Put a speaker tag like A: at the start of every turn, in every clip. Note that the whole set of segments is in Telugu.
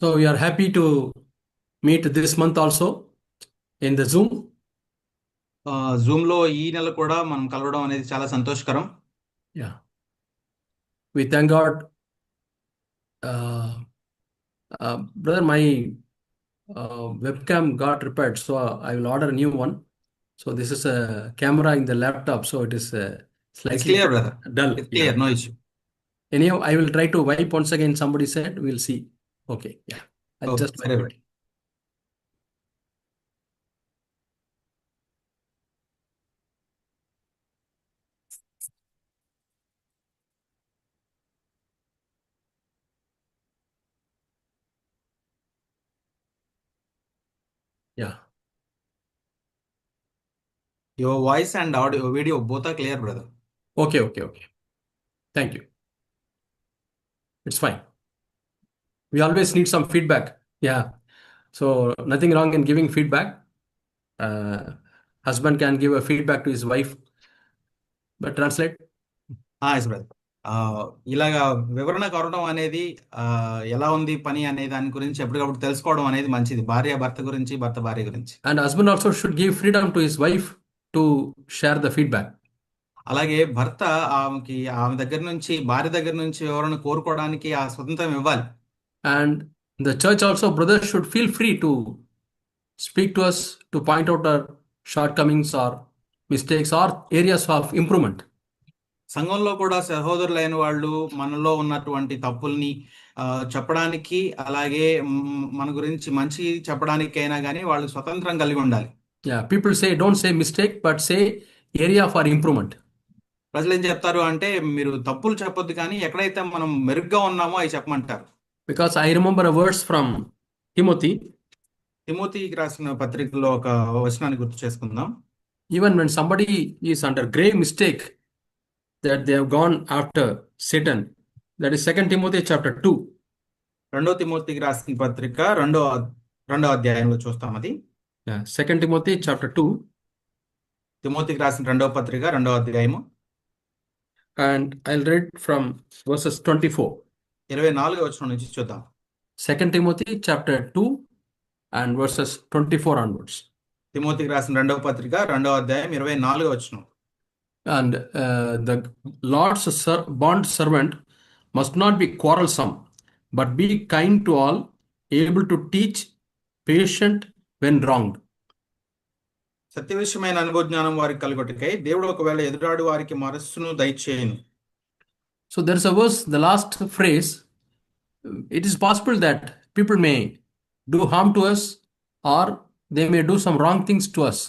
A: So we are happy to meet this month also in the Zoom.
B: Zoom లో ఈ నెల కూడా మనం కలవడం అనేది చాలా సంతోషకరం.
A: Yeah, we thank God. Uh, Brother, my webcam got repaired, so I will order a new one. So this is a camera in the laptop, so it is
B: it's
A: slightly
B: clear brother,
A: dull.
B: It's
A: Yeah.
B: Clear, no issue.
A: Anyhow, I will try to wipe once again. Somebody said we'll see. Okay. Yeah. I'll
B: okay,
A: just
B: సరే
A: wipe
B: brother.
A: it. Yeah.
B: Your voice and audio video both are clear brother.
A: Okay. Okay. Okay. Thank you. It's fine. We always need some feedback. Yeah. So nothing wrong in giving feedback. Husband can give a feedback to his wife. But translate.
B: Yes brother. ఇలాగా వివరణ కోరడం అనేది ఎలా ఉంది పని అనే దాని గురించి ఎప్పటికప్పుడు తెలుసుకోవడం అనేది మంచిది, భార్య భర్త గురించి, భర్త భార్య గురించి.
A: And husband also should give freedom to his wife to share the feedback.
B: అలాగే భర్త ఆమె దగ్గర నుంచి, భార్య దగ్గర నుంచి వివరణ కోరుకోవడానికి ఆ స్వతంత్రం ఇవ్వాలి.
A: And the church also, brothers should feel free to speak to us, to point out our shortcomings or mistakes or areas of improvement.
B: సంఘంలో కూడా సహోదరులైన వాళ్ళు మనలో ఉన్నటువంటి తప్పుల్ని చెప్పడానికి, అలాగే మన గురించి మంచి చెప్పడానికైనా కానీ వాళ్ళు స్వతంత్రం కలిగి ఉండాలి.
A: Yeah, people say don't say mistake, but say area for improvement.
B: ప్రజలు ఏం చెప్తారు అంటే, మీరు తప్పులు చెప్పొద్దు కానీ ఎక్కడైతే మనం మెరుగ్గా ఉన్నామో అవి చెప్పమంటారు.
A: Because I remember a verse from Timothy.
B: తిమోతికి రాసిన పత్రికలో ఒక వచనాన్ని గుర్తు చేసుకుందాం.
A: Even when somebody is under grave mistake that they have gone after Satan, that is 2 Timothy chapter 2.
B: రెండో తిమోతికి రాసిన పత్రిక రెండో అధ్యాయంలో చూస్తాం అది.
A: 2 Timothy chapter 2.
B: తిమోతికి రాసిన రెండో పత్రిక రెండో అధ్యాయము.
A: And I'll read from verses 24.
B: 24వ వచనం నుంచి చూద్దాం.
A: 2 Timothy chapter 2 and verses 24 onwards.
B: తిమోతికి రాసిన రెండవ పత్రిక రెండవ అధ్యాయం 24వ వచనం.
A: And the Lord's bond servant must not be quarrelsome, but be kind to all, able to teach, patient when wronged.
B: సత్య విషయమైన అనుభవజ్ఞానం వారికి కలుగుటకై దేవుడు ఒకవేళ ఎదురాడు వారికి మనస్సును దయచేయును.
A: So there's a verse, the last phrase, it is possible that people may do harm to us or they may do some wrong things to us.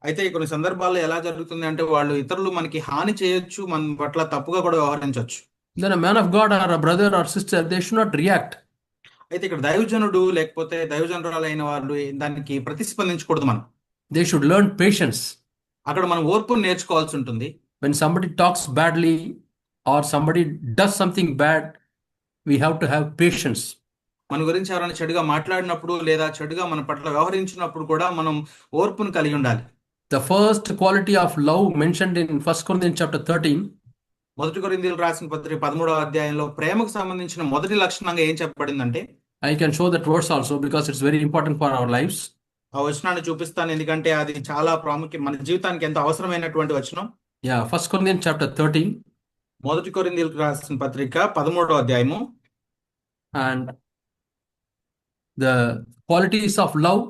B: అయితే కొన్ని సందర్భాల్లో ఎలా జరుగుతుంది అంటే, వాళ్ళు ఇతరులు మనకి హాని చేయొచ్చు, మన పట్ల తప్పుగా కూడా వ్యవహరించవచ్చు.
A: Then a man of God or a brother or sister, they should not react.
B: అయితే ఇక్కడ దైవజనుడు లేకపోతే దైవజనురాలైన వాళ్ళు దానికి ప్రతిస్పందించకూడదు. మనం
A: They should learn patience.
B: అక్కడ మనం ఓర్పును నేర్చుకోవాల్సి ఉంటుంది.
A: When somebody talks badly or somebody does something bad, we have to have patience.
B: మన గురించి ఎవరైనా చెడుగా మాట్లాడినప్పుడు లేదా చెడుగా మన పట్ల వ్యవహరించినప్పుడు కూడా మనం ఓర్పును కలిగి ఉండాలి.
A: The first quality of love mentioned in 1 Corinthians chapter 13.
B: మొదటి కొరింథీయులకు రాసిన పత్రిక 13వ అధ్యాయంలో ప్రేమకు సంబంధించిన మొదటి లక్షణంగా ఏం చెప్పబడిందంటే,
A: I can show that verse also because it's very important for our lives.
B: ఆ వచనాన్ని చూపిస్తాను, ఎందుకంటే అది చాలా ప్రాముఖ్యం, మన జీవితానికి ఎంతో అవసరమైనటువంటి వచనం.
A: 1 Corinthians chapter 13.
B: మొదటి కొరింథీయులకు రాసిన పత్రిక 13వ అధ్యాయము.
A: And the qualities of love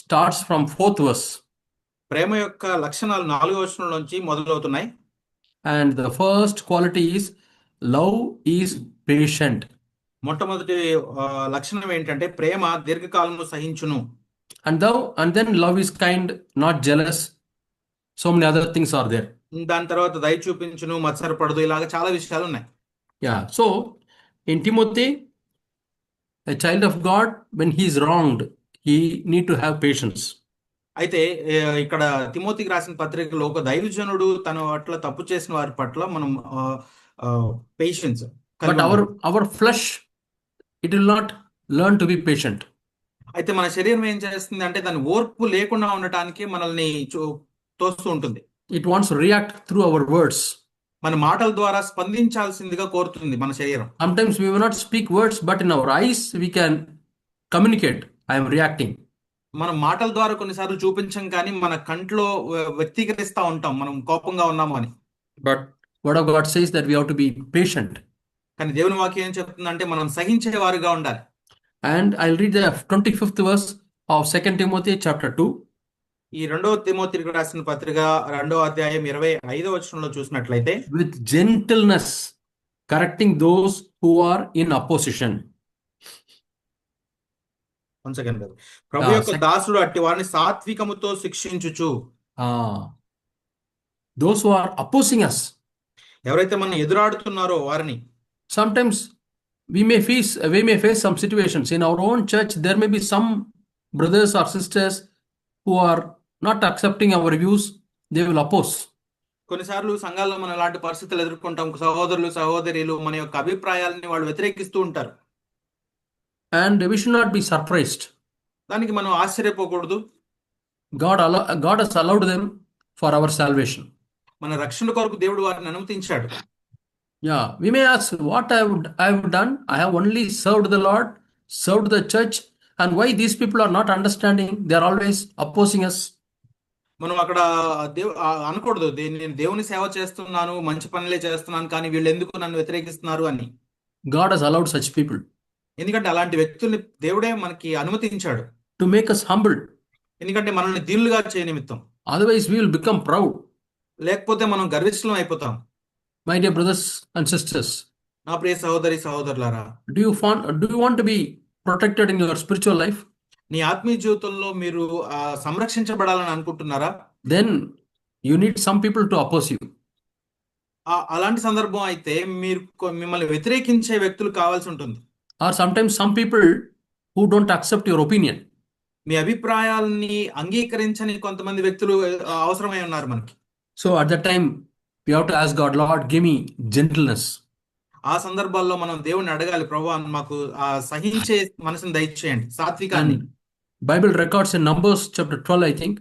A: starts from 4th verse.
B: ప్రేమ యొక్క లక్షణాలు 4వ వచనం నుంచి మొదలవుతున్నాయి.
A: And the first quality is love is patient.
B: మొట్టమొదటి లక్షణం ఏంటంటే, ప్రేమ దీర్ఘకాలము సహించును.
A: And then love is kind, not jealous. So many other things are there.
B: దాని తర్వాత దయ చూపించును, మత్సరపడదు, ఇలాగ చాలా విషయాలు ఉన్నాయి.
A: So in Timothy, a child of God, when he is wronged, he need to have patience.
B: అయితే ఇక్కడ తిమోతికి రాసిన పత్రికలో ఒక దైవజనుడు తన పట్ల తప్పు చేసిన వారి పట్ల మనం patience.
A: But our flesh, it will not learn to be patient.
B: అయితే మన శరీరం ఏం చేస్తుంది అంటే, దాని ఓర్పు లేకుండా ఉండటానికి మనల్ని తోస్తూ ఉంటుంది.
A: It wants to react through our words.
B: మన మాటల ద్వారా స్పందించాల్సిందిగా కోరుతుంది మన శరీరం.
A: Sometimes we will not speak words, but in our eyes we can communicate. I am reacting.
B: మనం మాటల ద్వారా కొన్నిసార్లు చూపించం, కానీ మన కంట్లో వ్యక్తీకరిస్తా ఉంటాం మనం కోపంగా ఉన్నాము అని.
A: But Word of God says that we have to be patient.
B: కానీ దేవుని వాక్యం ఏం చెప్తుందంటే మనం సహించే వారుగా ఉండాలి.
A: And I'll read the 25th verse of 2 Timothy chapter 2.
B: ఈ 2వ తిమోతికి రాసిన పత్రిక 2వ అధ్యాయం 25వ వచనంలో చూసినట్లయితే,
A: With gentleness correcting those who are in opposition.
B: ప్రభు యొక్క దాసుడు అట్టి వారిని సాత్వికముతో శిక్షించుచు.
A: Those who are opposing us.
B: ఎవరైతే మనం ఎదురాడుతున్నారో వారిని.
A: Sometimes we may face some situations in our own church. There may be some brothers or sisters who are not accepting our views. They will oppose.
B: కొన్నిసార్లు సంఘాల్లో మనం ఇలాంటి పరిస్థితులు ఎదుర్కొంటాం. సహోదరులు సహోదరులు మన యొక్క అభిప్రాయాలని వాళ్ళు వ్యతిరేకిస్తూ ఉంటారు.
A: And we should not be surprised.
B: దానికి మనం ఆశ్చర్యపోకూడదు.
A: God has allowed them for our salvation.
B: మన రక్షణ కొరకు దేవుడు వారిని అనుమతించాడు.
A: Yeah, we may ask, what I have done? I have only served the Lord, served the church, and why these people are not understanding? They are always opposing us.
B: మనం అక్కడ అనకూడదు, నేను దేవుని సేవ చేస్తున్నాను, మంచి పనులే చేస్తున్నాను, కానీ వీళ్ళు ఎందుకు నన్ను వ్యతిరేకిస్తున్నారు అని.
A: God has allowed such people.
B: ఎందుకంటే అలాంటి వ్యక్తుల్ని దేవుడే మనకి అనుమతించాడు.
A: To make us humble.
B: ఎందుకంటే మనల్ని దీనులుగా చేయ నిమిత్తం.
A: Otherwise we will become proud.
B: లేకపోతే మనం గర్విష్ఠులం అయిపోతాం.
A: My dear brothers and sisters,
B: నా ప్రియ సహోదరి సహోదరులారా,
A: do you want to be protected in your spiritual life?
B: నీ ఆత్మీయ జీవితంలో మీరు సంరక్షించబడాలని అనుకుంటున్నారా?
A: Then you need some people to oppose you.
B: అలాంటి సందర్భం అయితే మిమ్మల్ని వ్యతిరేకించే వ్యక్తులు కావాల్సి ఉంటుంది.
A: Or sometimes some people who don't accept your opinion.
B: మీ అభిప్రాయాలని అంగీకరించని కొంతమంది వ్యక్తులు అవసరమై ఉన్నారు మనకి.
A: So at that time we have to ask God, Lord, give me gentleness.
B: ఆ సందర్భాల్లో మనం దేవుని అడగాలి, ప్రభువా మాకు సహించే మనసుని దయచేయండి, సాత్వికాన్ని.
A: Bible records in Numbers chapter 12, I think,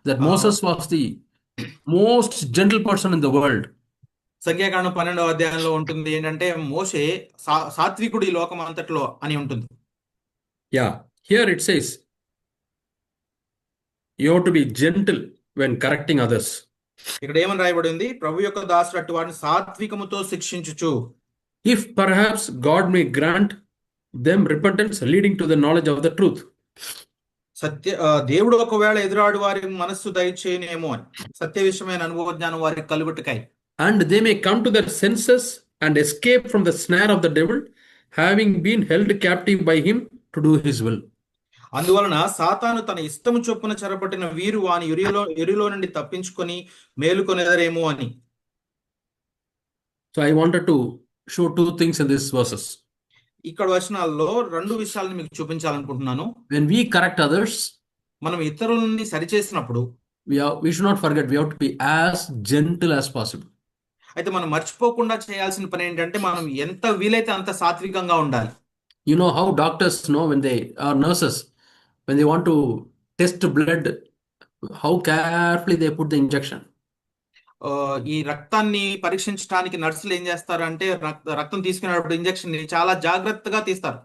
A: that Moses was the most gentle person in the world.
B: సంఖ్యాకాండం 12వ అధ్యాయంలో ఉంటుంది ఏంటంటే మోషే సాత్వికుడు ఈ లోకం అంతట్లో అని ఉంటుంది.
A: Yeah, here it says you have to be gentle when correcting others.
B: ఇక్కడ ఏమని రాయబడి ఉంది? ప్రభు యొక్క దాసుడు అట్టి వారిని సాత్వికముతో శిక్షించుచు.
A: If perhaps God may grant them repentance leading to the knowledge of the truth.
B: దేవుడు ఒకవేళ ఎదురాడు వారి మనస్సు దయచేయనేమో అని, సత్య విషయమైన అనుభవ జ్ఞానం వారికి కలుగుటకై.
A: And they may come to their senses and escape from the snare of the devil, having been held captive by him to do his will.
B: అందువలన సాతాను తన ఇష్టము చొప్పున చెరపట్టిన వీరు వాని ఎరిలో నుండి తప్పించుకొని మేలుకొనేదరేమో అని.
A: So I wanted to show two things in these verses.
B: ఇక్కడ వచనాల్లో 2 విషయాలను మీకు చూపించాలనుకుంటున్నాను.
A: When we correct others,
B: మనం ఇతరులని సరిచేసినప్పుడు
A: we should not forget, we have to be as gentle as possible.
B: అయితే మనం మర్చిపోకుండా చేయాల్సిన పని ఏంటంటే మనం ఎంత వీలైతే అంత సాత్వికంగా ఉండాలి.
A: You know how doctors know when they are nurses, when they want to test blood, how carefully they put the injection.
B: ఈ రక్తాన్ని పరీక్షించడానికి నర్సులు ఏం చేస్తారంటే రక్తం తీసుకునేటప్పుడు ఇంజెక్షన్ చాలా జాగ్రత్తగా తీస్తారు.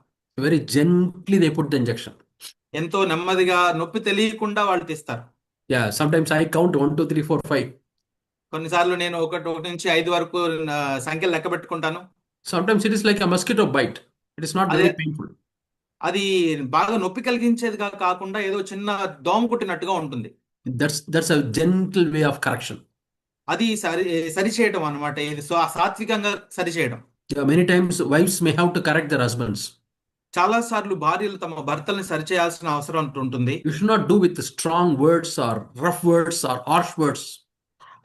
A: Very gently they put the injection.
B: ఎంతో నెమ్మదిగా, నొప్పి తెలియకుండా వాళ్ళు తీస్తారు.
A: Yeah, sometimes I count 1 2 3 4 5.
B: కొన్నిసార్లు నేను 1 నుంచి 5 వరకు సంఖ్యలు లెక్క పెట్టుకుంటాను.
A: Sometimes it is like a mosquito bite. It is not very painful.
B: అది బాగా నొప్పి కలిగించేది కాకుండా ఏదో చిన్న దోమ కుట్టినట్టుగా ఉంటుంది.
A: That's a gentle way of correction.
B: అది సరిచేయడం అన్నమాట. ఇది సాత్వికంగా సరిచేయడం.
A: Many times wives may have to correct their husbands.
B: చాలా సార్లు భార్యలు తమ భర్తల్ని సరిచేయాల్సిన అవసరం ఉంటుంది.
A: You should not do with strong words or rough words or harsh words.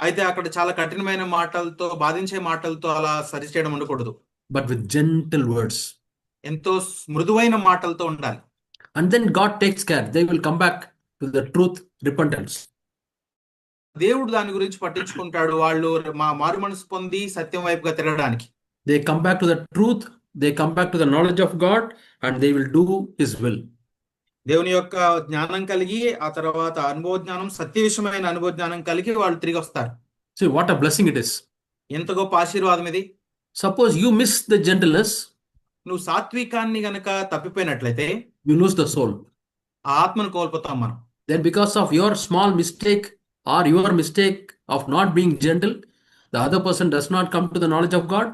B: అయితే అక్కడ చాలా కఠినమైన మాటలతో, బాధించే మాటలతో అలా సరిచేయడం ఉండకూడదు.
A: But with gentle words.
B: ఎంతో మృదువైన మాటలతో ఉండాలి.
A: And then God takes care. They will come back to the truth, repentance.
B: దేవుడు దాని గురించి పట్టించుకుంటాడు. వాళ్ళు మారు మనసు పొంది సత్యం వైపుగా తిరగడానికి.
A: They come back to the truth. They come back to the knowledge of God and they will do his will.
B: దేవుని యొక్క జ్ఞానం కలిగి, ఆ తర్వాత అనుభవ జ్ఞానం, సత్య విషయమైన అనుభవ జ్ఞానం కలిగి వాళ్ళు తిరిగి వస్తారు.
A: See what a blessing it is.
B: ఎంత గొప్ప ఆశీర్వాదం ఇది.
A: Suppose you miss the gentleness,
B: నువ్వు సాత్వికాన్ని గనక తప్పిపోయినట్లయితే
A: you lose the soul.
B: ఆ ఆత్మను కోల్పోతాం మనం.
A: Then, because of your small mistake or your mistake of not being gentle, the other person does not come to the knowledge of God,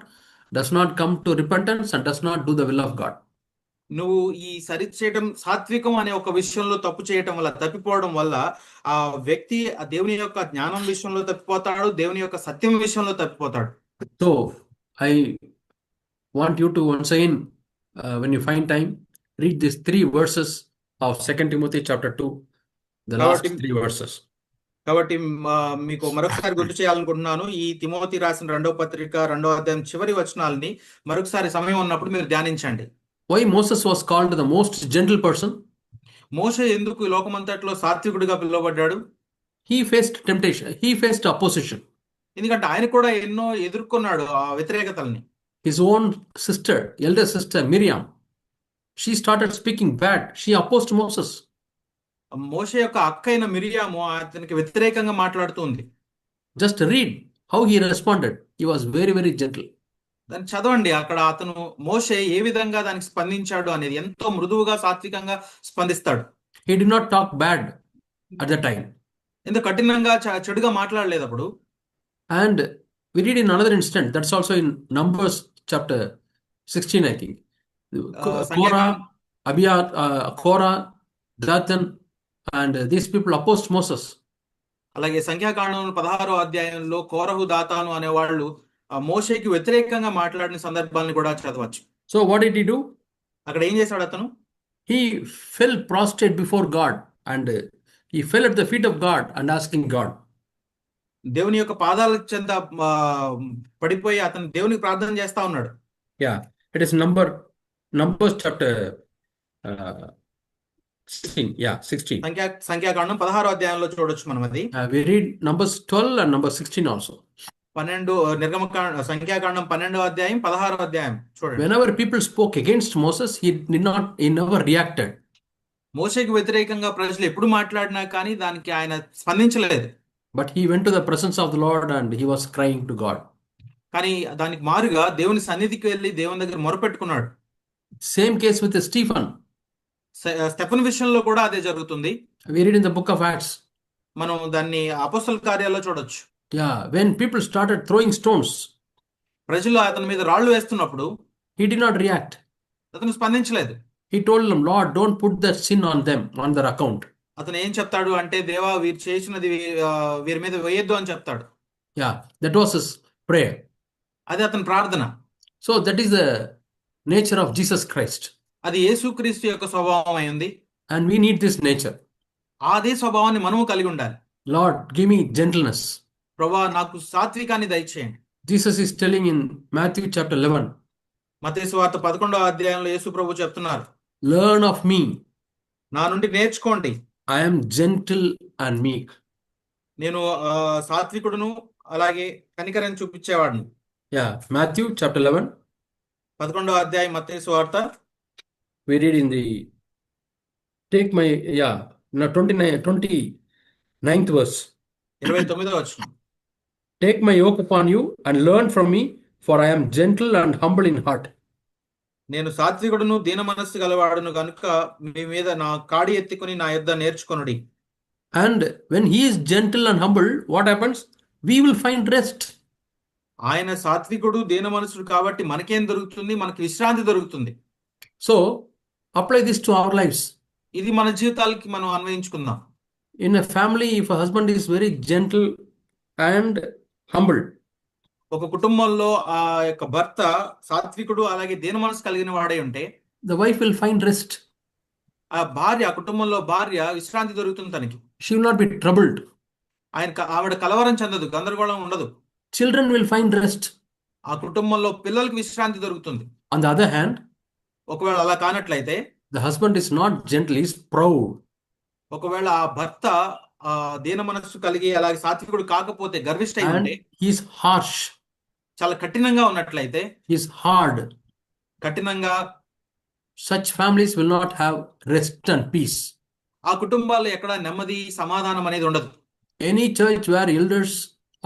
A: does not come to repentance, and does not do the will of God.
B: నువ్వు ఈ సరి చేయడం సాత్వికం అనే ఒక విషయంలో తప్పు చేయటం వల్ల తప్పిపోవడం వల్ల ఆ వ్యక్తి ఆ దేవుని యొక్క జ్ఞానం విషయంలో తప్పిపోతాడు, దేవుని యొక్క సత్యం విషయంలో తప్పిపోతాడు.
A: So, I want you to once again, when you find time, read these 3 verses of 2 Timothy chapter 2, the last
B: కాబట్టి
A: 3 verses.
B: కాబట్టి మీకు మరొకసారి గుర్తు చేయాలనుకుంటున్నాను. ఈ తిమోతి రాసిన 2వ పత్రిక 2వ అధ్యాయం చివరి వచనాలని మరొకసారి సమయం ఉన్నప్పుడు మీరు ధ్యానించండి.
A: Why Moses was called the most gentle person?
B: మోషే ఎందుకు ఈ లోకమంతట్లో సాత్వికుడిగా పిలువబడ్డాడు?
A: He faced temptation, he faced opposition.
B: ఎందుకంటే ఆయన కూడా ఎన్నో ఎదుర్కొన్నాడు ఆ వ్యతిరేకతల్ని.
A: His own sister, elder sister Miriam, she started speaking bad. She opposed Moses.
B: మోషే యొక్క అక్క అయిన మిరియాము అతనికి వ్యతిరేకంగా మాట్లాడుతుంది.
A: Just read how he responded. He was very, very gentle.
B: దాన్ని చదవండి. అక్కడ అతను మోషే ఏ విధంగా దానికి స్పందించాడు అనేది ఎంతో మృదువుగా సాత్వికంగా స్పందిస్తాడు.
A: He did not talk bad at the time.
B: ఎంతో కఠినంగా చెడుగా మాట్లాడలేదు అప్పుడు.
A: And we read in another instant, that's also in Numbers chapter 16, I think. Korah, Dathan, and these people opposed Moses.
B: అలాగే సంఖ్యాకాండం 16వ అధ్యాయంలో కోరహు దాతాను అనేవాళ్ళు మోషేకి వ్యతిరేకంగా మాట్లాడిన సందర్భాలను కూడా చదవచ్చు.
A: So what did he do?
B: అక్కడ ఏం చేశాడు అతను?
A: He fell prostrate before God and he fell at the feet of God and asking God.
B: దేవుని యొక్క పాదాల చెంత పడిపోయి అతను దేవునికి ప్రార్థన చేస్తా ఉన్నాడు.
A: Yeah, it is Numbers chapter 16. Yeah, 16.
B: సంఖ్యాకాండం 16వ అధ్యాయంలో చూడొచ్చు మనం అది.
A: We read Numbers 12 and Numbers 16 also.
B: సంఖ్యాకాండం 12వ అధ్యాయం 16వ అధ్యాయం చూడండి.
A: Whenever people spoke against Moses, he never reacted.
B: మోషేకి వ్యతిరేకంగా ప్రజలు ఎప్పుడు మాట్లాడినా కానీ దానికి ఆయన స్పందించలేదు.
A: But he went to the presence of the Lord and he was crying to God.
B: కానీ దానికి మారుగా దేవుని సన్నిధికి వెళ్ళి దేవుని దగ్గర మొరపెట్టుకున్నాడు.
A: Same case with Stephen.
B: Stephen విషయంలో కూడా అదే జరుగుతుంది.
A: We read in the book of Acts.
B: మనం దాన్ని అపోస్తల కార్యాల్లో చూడొచ్చు.
A: Yeah, when people started throwing stones,
B: ప్రజలు అతని మీద రాళ్లు వేస్తున్నప్పుడు
A: he did not react.
B: అతను స్పందించలేదు.
A: He told them, Lord, don't put that sin on them, on their account.
B: అతను ఏం చెప్తాడు అంటే, దేవా వీరు చేసినది వీరి మీద వేయొద్దు అని చెప్తాడు.
A: Yeah, that was his prayer.
B: అది అతని ప్రార్థన.
A: So that is the nature of Jesus Christ.
B: అది యేసుక్రీస్తు యొక్క స్వభావం అయింది.
A: And we need this nature.
B: అదే స్వభావాన్ని మనము కలిగి ఉండాలి.
A: Lord, give me gentleness.
B: ప్రభువా నాకు సాత్వికాన్ని దయచేయండి.
A: Jesus is telling in Matthew chapter 11.
B: మత్తయి సువార్త 11వ అధ్యాయంలో యేసు ప్రభు చెప్తున్నారు,
A: Learn of me.
B: నా నుండి నేర్చుకోండి.
A: I am gentle and meek.
B: నేను సాత్వికుడును అలాగే కనికరం చూపించేవాడిని.
A: Yeah, Matthew chapter 11.
B: 11వ అధ్యాయం మత్తయి సువార్త.
A: We read in the 29th verse.
B: 29వ వచనం.
A: Take my yoke upon you and learn from me, for I am gentle and humble in heart.
B: నేను సాత్వికుడును దీన మనస్సు గలవాడును కనుక మీ మీద నా కాడి ఎత్తుకుని నా యొద్ద నేర్చుకొనుడి.
A: And when he is gentle and humble, what happens? We will find rest.
B: ఆయన సాత్వికుడు దీన మనసుడు కాబట్టి మనకేం దొరుకుతుంది? మనకి విశ్రాంతి దొరుకుతుంది.
A: So apply this to our lives.
B: ఇది మన జీవితాలకి మనం అన్వయించుకుందాం.
A: In a family, if a husband is very gentle and humble,
B: ఒక కుటుంబంలో ఆ యొక్క భర్త సాత్వికుడు అలాగే దీన మనసు కలిగిన వాడై ఉంటే
A: the wife will find rest.
B: ఆ కుటుంబంలో భార్య విశ్రాంతి దొరుకుతుంది తనకి.
A: She will not be troubled.
B: ఆవిడ కలవరం చెందదు, గందరగోళం ఉండదు.
A: Children will find rest.
B: ఆ కుటుంబంలో పిల్లలకి విశ్రాంతి దొరుకుతుంది.
A: On the other hand,
B: ఒకవేళ అలా కానట్లయితే
A: the husband is not gentle, he is proud.
B: ఒకవేళ ఆ భర్త దీన మనస్సు కలిగి అలాగే సాత్వికుడు కాకపోతే గర్విష్ఠై
A: And
B: ఉంటే,
A: he is harsh,
B: చాలా కఠినంగా ఉన్నట్లయితే,
A: he is hard,
B: కఠినంగా,
A: such families will not have rest and peace.
B: ఆ కుటుంబాల్లో ఎక్కడ నెమ్మది సమాధానం అనేది ఉండదు.
A: Any church where elders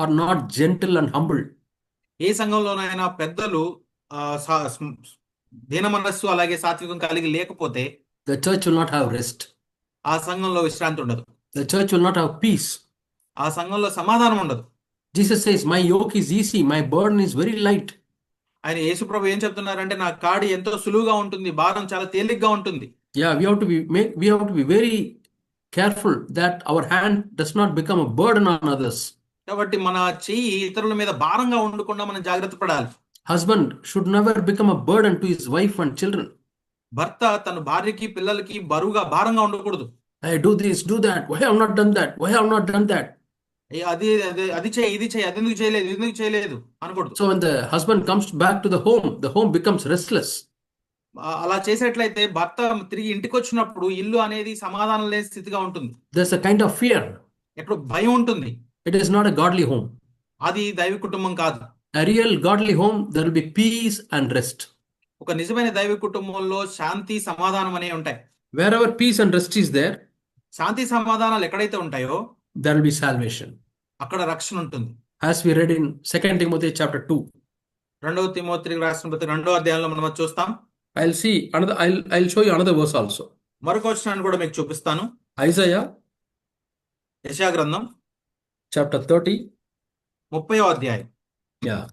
A: are not gentle and humble,
B: ఏ సంఘంలోనైనా పెద్దలు ఆ, సా- దీన మనస్సు అలాగే సాత్వికం కలిగి లేకపోతే
A: the church will not have rest.
B: ఆ సంఘంలో విశ్రాంతి ఉండదు.
A: The church will not have peace.
B: ఆ సంఘంలో సమాధానం ఉండదు.
A: Jesus says, my yoke is easy, my burden is very light.
B: ఆయన యేసుప్రభు ఏం చెప్తున్నారంటే నా కాడి ఎంతో సులువుగా ఉంటుంది, భారం చాలా తేలిగ్గా ఉంటుంది.
A: Yeah, we have to be very careful that our hand does not become a burden on others.
B: కాబట్టి మన చెయ్యి ఇతరుల మీద భారంగా ఉండకుండా మనం జాగ్రత్త పడాలి.
A: Husband should never become a burden to his wife and children.
B: భర్త తన భార్యకి పిల్లలకి బరువుగా భారంగా ఉండకూడదు.
A: I do this, do that. Why have I not done that? Why have I not done that?
B: అది అది అది చేయి, ఇది చేయి, అది ఎందుకు చేయలేదు, ఇది ఎందుకు చేయలేదు అనకూడదు.
A: So when the husband comes back to the home becomes restless.
B: అలా చేసేట్లయితే భర్త తిరిగి ఇంటికి వచ్చినప్పుడు ఇల్లు అనేది సమాధానం లేని స్థితిగా ఉంటుంది.
A: There's a kind of fear.
B: ఎప్పుడు భయం ఉంటుంది.
A: It is not a godly home.
B: అది దైవ కుటుంబం కాదు.
A: A real godly home, there will be peace and rest.
B: ఒక నిజమైన దైవ కుటుంబంలో శాంతి సమాధానం అనేవి ఉంటాయి.
A: Wherever peace and rest is there,
B: శాంతి సమాధానాలు ఎక్కడైతే ఉంటాయో
A: there will be salvation.
B: అక్కడ రక్షణ ఉంటుంది.
A: As we read in 2 Timothy chapter 2.
B: 2 తిమోతికి రాసిన పత్రిక 2వ అధ్యాయంలో మనం అది చూస్తాం.
A: I'll show you another verse also.
B: మరొక వచనాన్ని కూడా మీకు చూపిస్తాను.
A: Isaiah
B: యెషయా గ్రంథం
A: chapter 30.
B: 30వ అధ్యాయం
A: Yeah.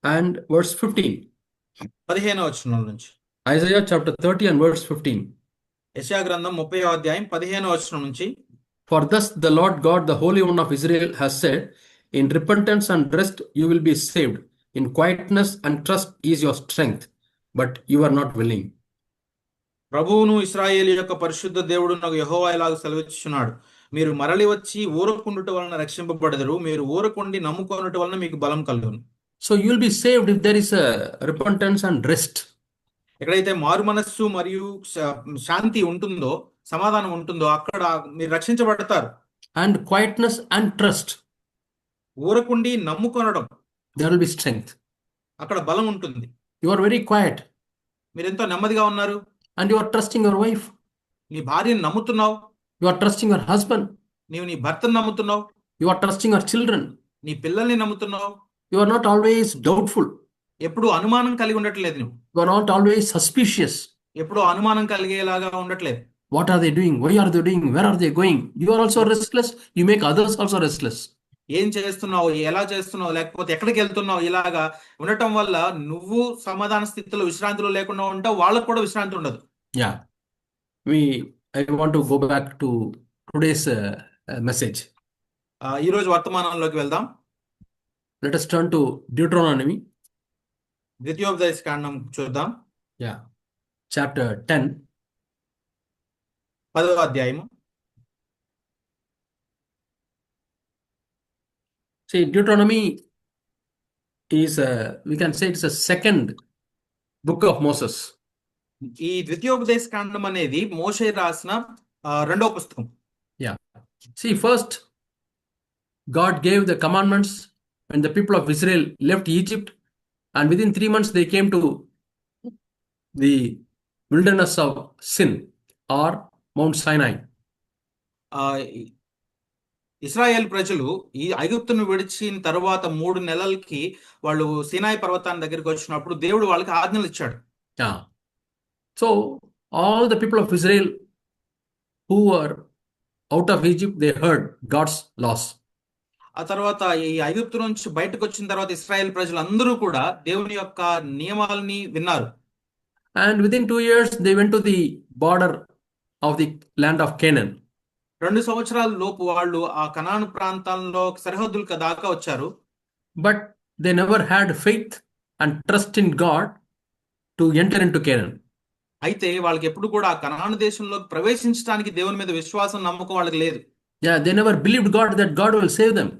A: And verse 15.
B: 15వ వచనం నుంచి.
A: Isaiah chapter 30 and verse 15.
B: యెషయా గ్రంథం 30వ అధ్యాయం 15వ వచనం నుంచి.
A: For thus the Lord God, the Holy One of Israel, has said, in repentance and rest you will be saved. In quietness and trust is your strength, but you are not willing.
B: ప్రభువును ఇశ్రాయేలు యొక్క పరిశుద్ధ దేవుడు నాకు యెహోవా ఇలాగ సెలవిచ్చుచున్నాడు, మీరు మరలి వచ్చి ఊరకుండుట వలన రక్షింపబడెదరు, మీరు ఊరకుండి నమ్ముకొనుట వలన మీకు బలం కలుగును.
A: So you will be saved if there is a repentance and rest.
B: ఎక్కడైతే మారు మనస్సు మరియు శాంతి ఉంటుందో, సమాధానం ఉంటుందో, అక్కడ మీరు రక్షించబడతారు.
A: And quietness and trust,
B: ఊరకుండి నమ్ముకొనడం,
A: there will be strength.
B: అక్కడ బలం ఉంటుంది.
A: You are very quiet
B: మీరు ఎంతో నెమ్మదిగా ఉన్నారు.
A: and you are trusting your wife.
B: నీ భార్యను నమ్ముతున్నావు.
A: You are trusting your husband.
B: నీవు నీ భర్తను నమ్ముతున్నావు.
A: You are trusting your children.
B: నీ పిల్లల్ని నమ్ముతున్నావు.
A: You are not always doubtful.
B: ఎప్పుడు అనుమానం కలిగి ఉండట్లేదు. నువ్వు
A: You are not always suspicious.
B: ఎప్పుడు అనుమానం కలిగేలాగా ఉండట్లేదు.
A: What are they doing? Why are they doing? Where are they going? You are also restless. You make others also restless.
B: ఏం చేస్తున్నావు, ఎలా చేస్తున్నావు, లేకపోతే ఎక్కడికి వెళ్తున్నావు, ఇలాగా ఉండటం వల్ల నువ్వు సమాధాన స్థితిలో విశ్రాంతిలో లేకుండా ఉంటావు, వాళ్ళకు కూడా విశ్రాంతి ఉండదు.
A: Yeah. I want to go back to today's message.
B: ఈ రోజు వర్తమానంలోకి వెళ్దాం.
A: Let us turn to Deuteronomy.
B: ద్వితీయోపదేశ కాండం చూద్దాం.
A: Yeah. Chapter 10.
B: 10వ అధ్యాయము.
A: See, Deuteronomy is we can say it's a second book of Moses.
B: ఈ ద్వితీయోపదేశ కాండం అనేది మోషే రాసిన రెండవ పుస్తకం.
A: Yeah. See, first God gave the commandments when the people of Israel left Egypt, and within 3 months they came to the wilderness of Sin or Mount Sinai.
B: Israel ప్రజలు ఈ ఐగుప్తును విడిచిన తర్వాత 3 నెలలకి వాళ్ళు సీనాయి పర్వతాన్ని దగ్గరికి వచ్చినప్పుడు దేవుడు వాళ్ళకి ఆజ్ఞలు ఇచ్చాడు.
A: Yeah. So all the people of Israel who were out of Egypt, they heard God's laws.
B: ఆ తర్వాత ఈ ఐగుప్తు నుంచి బయటకు వచ్చిన తర్వాత ఇశ్రాయేల్ ప్రజలందరూ కూడా దేవుని యొక్క నియమాలని విన్నారు.
A: And within 2 years they went to the border of the land of Canaan.
B: 2 సంవత్సరాల లోపు వాళ్ళు ఆ కనాను ప్రాంతాల్లో సరిహద్దులకు దాకా వచ్చారు.
A: But they never had faith and trust in God to enter into Canaan.
B: అయితే వాళ్ళకి ఎప్పుడు కూడా ఆ కనాను దేశంలోకి ప్రవేశించడానికి దేవుని మీద విశ్వాసం, నమ్మకం వాళ్ళకి లేదు.
A: Yeah, they never believed God that God will save them,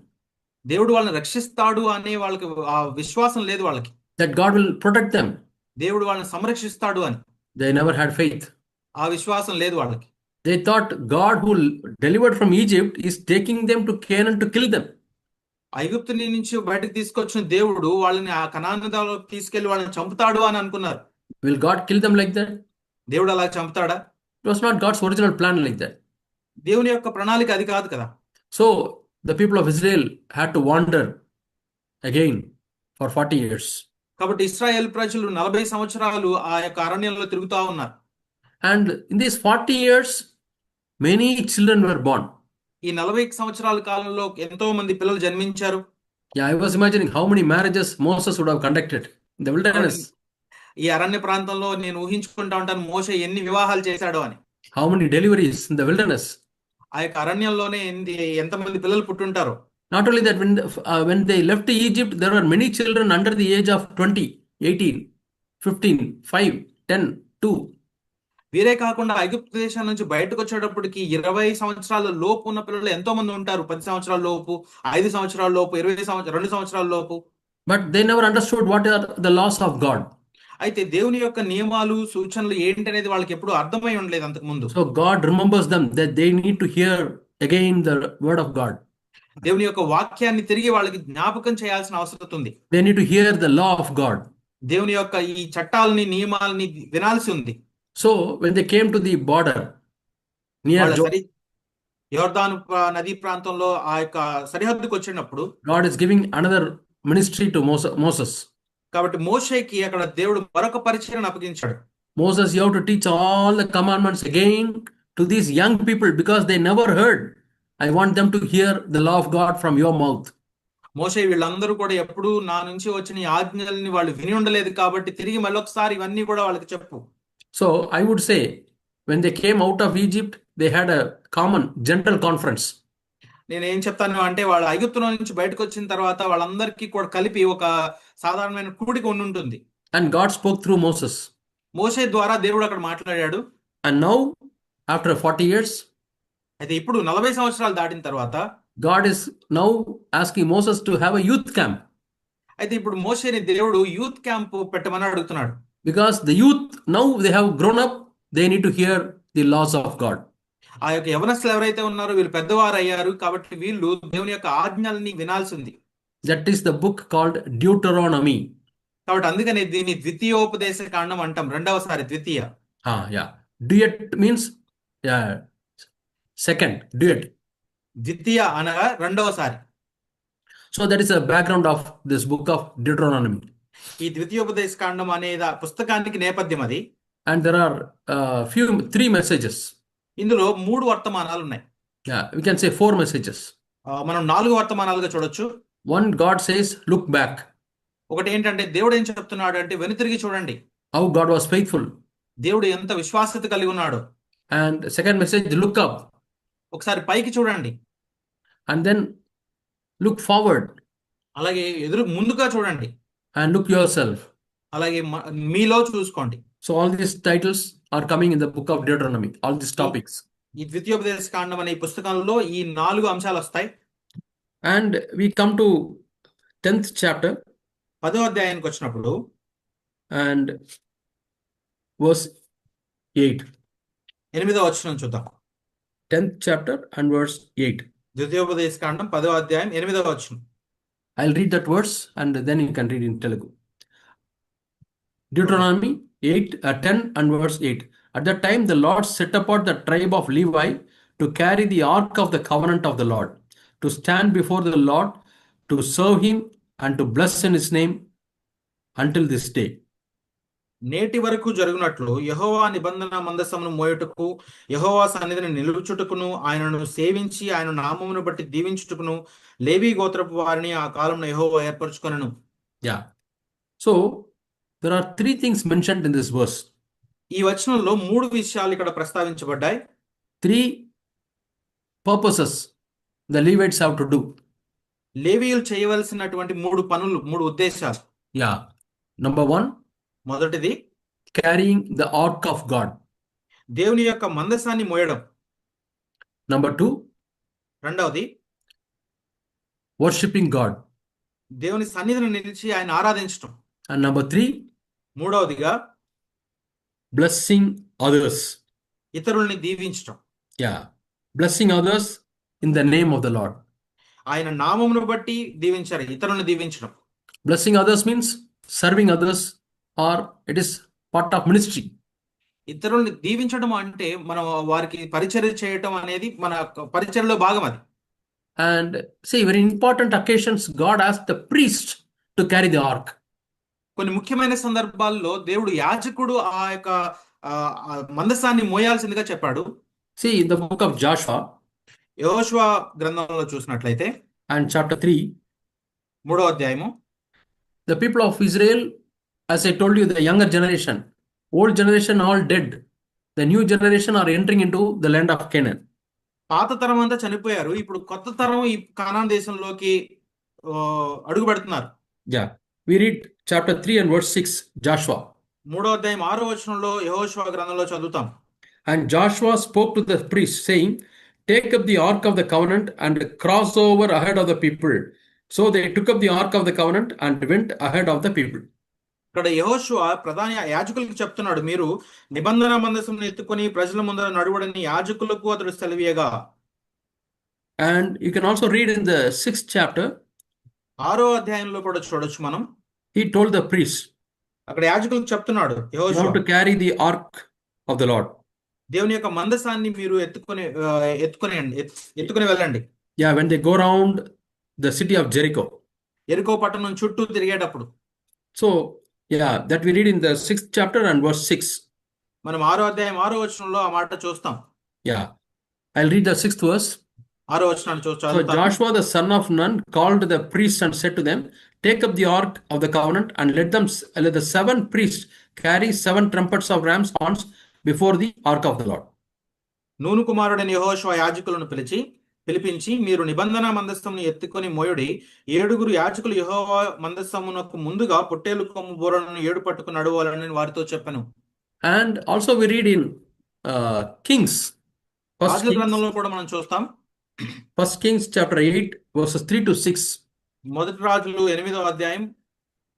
B: దేవుడు వాళ్ళని రక్షిస్తాడు అనే వాళ్ళకి ఆ విశ్వాసం లేదు వాళ్ళకి.
A: that God will protect them.
B: దేవుడు వాళ్ళని సంరక్షిస్తాడు అని
A: They never had faith.
B: ఆ విశ్వాసం లేదు వాళ్ళకి.
A: They thought God who delivered from Egypt is taking them to Canaan to kill them.
B: ఐగుప్తు నుంచి బయటకు తీసుకొచ్చిన దేవుడు వాళ్ళని ఆ కనాను దేశంలోకి తీసుకెళ్లి వాళ్ళని చంపుతాడు అని అనుకున్నారు.
A: Will God kill them like that?
B: దేవుడు అలా చంపుతాడా?
A: It was not God's original plan like that.
B: దేవుని యొక్క ప్రణాళిక అది కాదు కదా.
A: So the people of Israel had to wander again for 40 years.
B: కాబట్టి ఇశ్రాయేల్ ప్రజలు 40 సంవత్సరాలు ఆ యొక్క అరణ్యంలో తిరుగుతా ఉన్నారు.
A: And in these 40 years, many children were born.
B: ఈ 40 సంవత్సరాల కాలంలో ఎంతో మంది పిల్లలు జన్మించారు.
A: Yeah, I was imagining how many marriages Moses would have conducted in the wilderness.
B: ఈ అరణ్య ప్రాంతంలో నేను ఊహించుకుంటా ఉంటాను మోషే ఎన్ని వివాహాలు చేశాడో అని.
A: How many deliveries in the wilderness.
B: ఆ యొక్క అరణ్యంలోనే ఎంతమంది పిల్లలు పుట్టుంటారో.
A: Not only that, when they left Egypt, there were many children under the age of 20, 18, 15, 5, 10, 2.
B: వీరే కాకుండా ఐగుప్తు దేశం నుంచి బయటకు వచ్చేటప్పటికి 20 సంవత్సరాల లోపు ఉన్న పిల్లలు ఎంతో మంది ఉంటారు. 10 సంవత్సరాల లోపు, 5 సంవత్సరాల లోపు, 2 సంవత్సరాల లోపు.
A: But they never understood what are the laws of God.
B: అయితే దేవుని యొక్క నియమాలు సూచనలు ఏంటనేది వాళ్ళకి ఎప్పుడు అర్థమై ఉండలేదు అంతకు ముందు.
A: So God remembers them that they need to hear again the word of God.
B: దేవుని యొక్క వాక్యాన్ని తిరిగి వాళ్ళకి జ్ఞాపకం చేయాల్సిన అవసరం ఉంది.
A: They need to hear the law of God.
B: దేవుని యొక్క ఈ చట్టాలని నియమాలని వినాల్సి ఉంది.
A: So when they came to the border near
B: యోర్దాను నదీ ప్రాంతంలో ఆ యొక్క సరిహద్దుకు వచ్చినప్పుడు
A: God is giving another ministry to Moses.
B: కాబట్టి మోషేకి అక్కడ దేవుడు మరొక పరిచర్యను అప్పగించాడు.
A: Moses, you have to teach all the commandments again to these young people because they never heard. I want them to hear the law of God from your mouth.
B: మోషే వీళ్ళందరూ కూడా ఎప్పుడు నా నుంచి వచ్చిన ఈ ఆజ్ఞల్ని వాళ్ళు విని ఉండలేదు కాబట్టి తిరిగి మళ్ళొకసారి ఇవన్నీ కూడా వాళ్ళకి చెప్పు.
A: So I would say when they came out of Egypt, they had a common general conference.
B: నేను ఏం చెప్తాను అంటే వాళ్ళ ఐగుప్తులో నుంచి బయటకు వచ్చిన తర్వాత వాళ్ళందరికీ కూడా కలిపి ఒక సాధారణమైన కూడిక ఉంటుంది.
A: And God spoke through Moses.
B: మోషే ద్వారా దేవుడు అక్కడ మాట్లాడాడు.
A: And now after 40 years,
B: అయితే ఇప్పుడు 40 సంవత్సరాలు దాటిన తర్వాత
A: God is now asking Moses to have a youth camp.
B: అయితే ఇప్పుడు మోషేని దేవుడు యూత్ క్యాంప్ పెట్టమని అడుగుతున్నాడు.
A: Because the youth now they have grown up, they need to hear the laws of God.
B: ఆ యొక్క యవనస్తులు ఎవరైతే ఉన్నారో వీళ్ళు పెద్దవారు అయ్యారు కాబట్టి వీళ్ళు దేవుని యొక్క ఆజ్ఞల్ని వినాల్సింది.
A: That is the book called Deuteronomy.
B: కాబట్టి అందుకనే దీన్ని ద్వితీయోపదేశ కాండం అంటాం. రెండవసారి ద్వితీయ.
A: Yeah. Duet means second. Duet.
B: ద్వితీయ అనగా రెండవసారి.
A: So that is the background of this book of Deuteronomy.
B: ఈ ద్వితీయోపదేశ కాండం అనేది ఆ పుస్తకానికి నేపథ్యం అది.
A: And there are three messages.
B: ఇందులో 3 వర్తమానాలు ఉన్నాయి.
A: Yeah, we can say 4 messages.
B: మనం 4 వర్తమానాలుగా చూడొచ్చు.
A: One, God says, look back.
B: ఒకటి ఏంటంటే దేవుడు ఏం చెప్తున్నాడు అంటే వెనుతిరిగి చూడండి.
A: How God was faithful.
B: దేవుడు ఎంత విశ్వాసత కలిగి ఉన్నాడు.
A: And second message, look up.
B: ఒకసారి పైకి చూడండి.
A: And then look forward.
B: అలాగే ముందుగా చూడండి.
A: And look yourself.
B: అలాగే మీలో చూసుకోండి.
A: So all these titles are coming in the book of Deuteronomy. All these topics.
B: ఈ ద్వితీయోపదేశ కాండం అనే ఈ పుస్తకంలో ఈ 4 అంశాలు వస్తాయి.
A: And we come to 10th chapter.
B: 10వ అధ్యాయానికి వచ్చినప్పుడు
A: and verse 8.
B: 8వ వచనం చూద్దాం.
A: 10th chapter and verse 8.
B: ద్వితీయోపదేశ కాండం 10వ అధ్యాయం 8వ వచనం.
A: I'll read that verse and then you can read in Telugu. Deuteronomy 10 and verse 8. At that time the Lord set apart the tribe of Levi to carry the ark of the covenant of the Lord, to stand before the Lord, to serve him and to bless in his name until this day.
B: నేటి వరకు జరుగునట్లు యెహోవా నిబంధన మందసమును మోయుటకు, యెహోవా సన్నిధిని నిలుచుటకును, ఆయనను సేవించి ఆయన నామమును బట్టి దీవించుటకును లేవి గోత్రపు వారిని ఆ కాలంలో యెహోవా ఏర్పరచుకొనెను.
A: Yeah. So there are 3 things mentioned in this verse.
B: ఈ వచనంలో 3 విషయాలు ఇక్కడ ప్రస్తావించబడ్డాయి.
A: 3 purposes the Levites have to do.
B: లేవీయులు చేయవలసినటువంటి 3 పనులు, 3 ఉద్దేశాలు.
A: Yeah. Number 1,
B: మొదటిది
A: carrying the ark of God.
B: దేవుని యొక్క మందసాన్ని మోయడం.
A: Number 2,
B: రెండవది
A: worshiping God.
B: దేవుని సన్నిధిని నిలిచి ఆయన ఆరాధించడం.
A: And number 3,
B: మూడవదిగా
A: blessing others.
B: ఇతరుల్ని దీవించడం.
A: Yeah. Blessing others in the name of the Lord.
B: ఆయన నామమును బట్టి దీవించారు, ఇతరుల్ని దీవించడం.
A: Blessing others means serving others, or it is part of ministry.
B: ఇతరుల్ని దీవించడం అంటే మనం వారికి పరిచర్య చేయటం అనేది మన పరిచర్యలో భాగం అది.
A: And see, very important occasions God asked the priest to carry the ark.
B: కొన్ని ముఖ్యమైన సందర్భాల్లో దేవుడు యాజకుడు ఆ యొక్క ఆ మందసాన్ని మోయాల్సిందిగా చెప్పాడు.
A: See, in the book of Joshua
B: యెహోషువ గ్రంథంలో చూసినట్లయితే
A: and chapter 3,
B: 3వ అధ్యాయము,
A: the people of Israel, as I told you, the younger generation, old generation all dead. The new generation are entering into the land of Canaan.
B: పాత తరం అంతా చనిపోయారు, ఇప్పుడు కొత్త తరం ఈ కానాన్ దేశంలోకి అడుగు పెడుతున్నారు.
A: Yeah. We read chapter 3 and verse 6, Joshua.
B: 3వ అధ్యాయం 6వ వచనంలో యెహోషువ గ్రంథంలో చదువుతాం.
A: And Joshua spoke to the priests, saying, Take up the ark of the covenant and cross over ahead of the people. So they took up the ark of the covenant and went ahead of the people.
B: ఇక్కడ యెహోషువ ప్రధాన యాజకులకు చెప్తున్నాడు, మీరు నిబంధన మందసం ఎత్తుకొని ప్రజల ముందర నడువడని యాజకులకు అతడు సెలవీయగా.
A: And you can also read in the 6th chapter,
B: 6వ అధ్యాయంలో కూడా చూడొచ్చు మనం.
A: he told the priests
B: అక్కడ యాజకులకు చెప్తున్నాడు యెహోషువ,
A: how to carry the ark of the Lord.
B: దేవుని యొక్క మందసాన్ని మీరు ఎత్తుకొని వెళ్ళండి.
A: Yeah, when they go around the city of Jericho.
B: యెరికో పట్టణం చుట్టూ తిరిగేటప్పుడు.
A: So, yeah, that we read in the 6th chapter and verse 6.
B: మనం 6వ అధ్యాయం 6వ వచనంలో ఆ మాట చూస్తాం.
A: Yeah, I'll read the 6th verse.
B: 6వ వచనాన్ని
A: So
B: చదువుతాం.
A: Joshua the son of Nun called the priests and said to them, Take up the ark of the covenant and let the 7 priests carry 7 trumpets of ram's horns before the ark of the Lord.
B: నూను కుమారుడైన యెహోషువ యాజకులను పిలిపించి, మీరు నిబంధన మందస్తమును ఎత్తుకొని మోయుడి. 7 యాజకులు యెహోవా మందస్తమునకు ముందుగా పొట్టేలు కొమ్ము బోరలను 7 పట్టుకుని నడవాలని వారితో చెప్పాను.
A: And also we read in Kings.
B: రాజుల గ్రంథంలో కూడా మనం చూస్తాం.
A: 1 Kings chapter 8 verses 3 to 6.
B: మొదటి రాజులు 8వ అధ్యాయం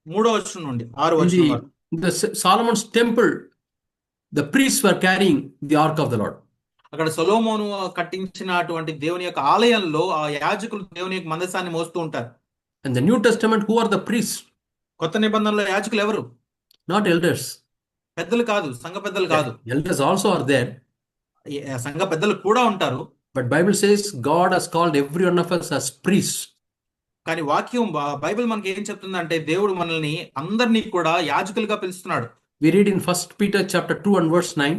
B: 3వ వచనం నుండి 6వ వచనం వరకు.
A: In the Solomon's temple, the priests were carrying the ark of the Lord.
B: అక్కడ సొలొమోను కట్టించినటువంటి దేవుని యొక్క ఆలయంలో ఆ యాజకులు దేవుని యొక్క మందసాన్ని మోస్తూ ఉంటారు.
A: In the New Testament, who are the priests?
B: కొత్త నిబంధనలో యాజకులు ఎవరు?
A: Not elders.
B: పెద్దలు కాదు, సంఘ పెద్దలు కాదు.
A: Elders also are there.
B: సంఘ పెద్దలు కూడా ఉంటారు.
A: But Bible says God has called every one of us as priests.
B: కానీ వాక్యం బైబిల్ మనకి ఏం చెప్తుందంటే దేవుడు మనల్ని అందరినీ కూడా యాజకులుగా పిలుస్తున్నాడు.
A: We read in 1 Peter chapter 2 and verse 9.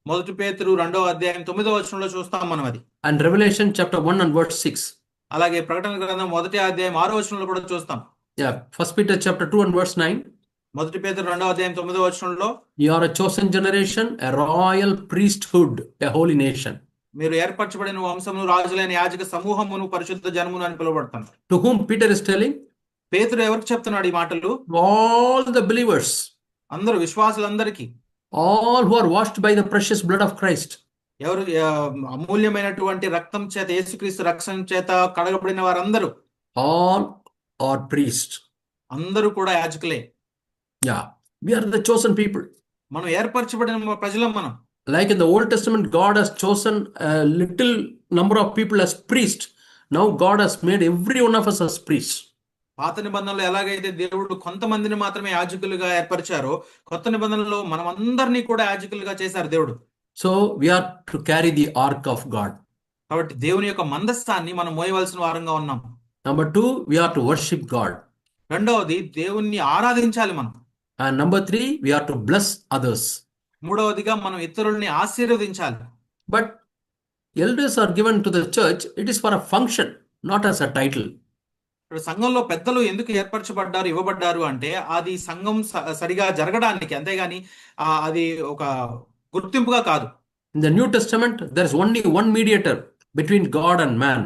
B: మొదటి పేతురు 2వ అధ్యాయం 9వ వచనంలో చూస్తాం మనం అది.
A: And Revelation chapter 1 and verse 6.
B: అలాగే ప్రకటన గ్రంథం 1వ అధ్యాయం 6వ వచనంలో కూడా చూస్తాం.
A: Yeah, 1 Peter chapter 2 and verse 9.
B: మొదటి పేతురు 2వ అధ్యాయం 9వ వచనంలో,
A: You are a chosen generation, a royal priesthood, a holy nation.
B: మీరు ఏర్పరచబడిన వంశమును, రాజులైన యాజక సమూహమును, పరిశుద్ధ జనమును అని పిలువబడతారు.
A: To whom Peter is telling?
B: పేతురు ఎవరికి చెప్తున్నాడు ఈ మాటలు?
A: All the believers.
B: అందరూ, విశ్వాసులందరికీ.
A: All who are washed by the precious blood of Christ.
B: ఎవరు అమూల్యమైనటువంటి రక్తం చేత, యేసుక్రీస్తు రక్తం చేత కడగబడిన వారందరూ.
A: All are priests.
B: అందరూ కూడా యాజకులే.
A: Yeah, we are the chosen people.
B: మనం ఏర్పరచబడిన ప్రజలం మనం.
A: Like in the Old Testament, God has chosen a little number of people as priests. Now God has made every one of us as priests.
B: పాత నిబంధనలో ఎలాగైతే దేవుడు కొంతమందిని మాత్రమే యాజకులుగా ఏర్పరిచారో, కొత్త నిబంధనలో మనం అందరినీ కూడా యాజకులుగా చేశారు దేవుడు.
A: So we are to carry the ark of God.
B: కాబట్టి దేవుని యొక్క మందస్థాన్ని మనం మోయవలసిన వారంగా ఉన్నాం.
A: Number 2, we are to worship God.
B: రెండవది, దేవుణ్ణి ఆరాధించాలి మనం.
A: And number 3, we are to bless others.
B: మూడవదిగా మనం ఇతరుల్ని ఆశీర్వదించాలి.
A: But elders are given to the church, it is for a function, not as a title.
B: ఇప్పుడు సంఘంలో పెద్దలు ఎందుకు ఏర్పరచబడ్డారు, ఇవ్వబడ్డారు అంటే అది సంఘం సరిగా జరగడానికి, అంతేగాని అది ఒక గుర్తింపుగా కాదు.
A: In the New Testament, there is only one mediator between God and man.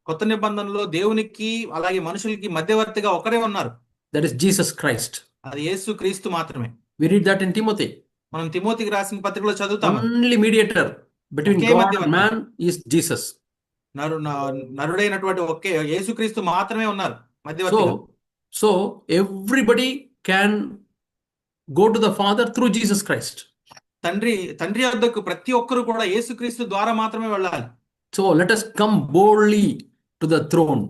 B: కొత్త నిబంధనలో దేవునికి అలాగే మనుషులకి మధ్యవర్తిగా ఒకరే ఉన్నారు.
A: That is Jesus Christ.
B: అది యేసు క్రీస్తు మాత్రమే.
A: We read that in Timothy.
B: మనం తిమోతికి రాసిన పత్రికలో చదువుతాం.
A: Only mediator between God and man is Jesus.
B: నరుడైనటువంటి ఒకే యేసుక్రీస్తు మాత్రమే ఉన్నారు మధ్యవర్తిగా.
A: So everybody can go to the Father through Jesus Christ.
B: తండ్రి వద్దకు ప్రతి ఒక్కరు కూడా యేసుక్రీస్తు ద్వారా మాత్రమే వెళ్ళాలి.
A: So let us come boldly to the throne.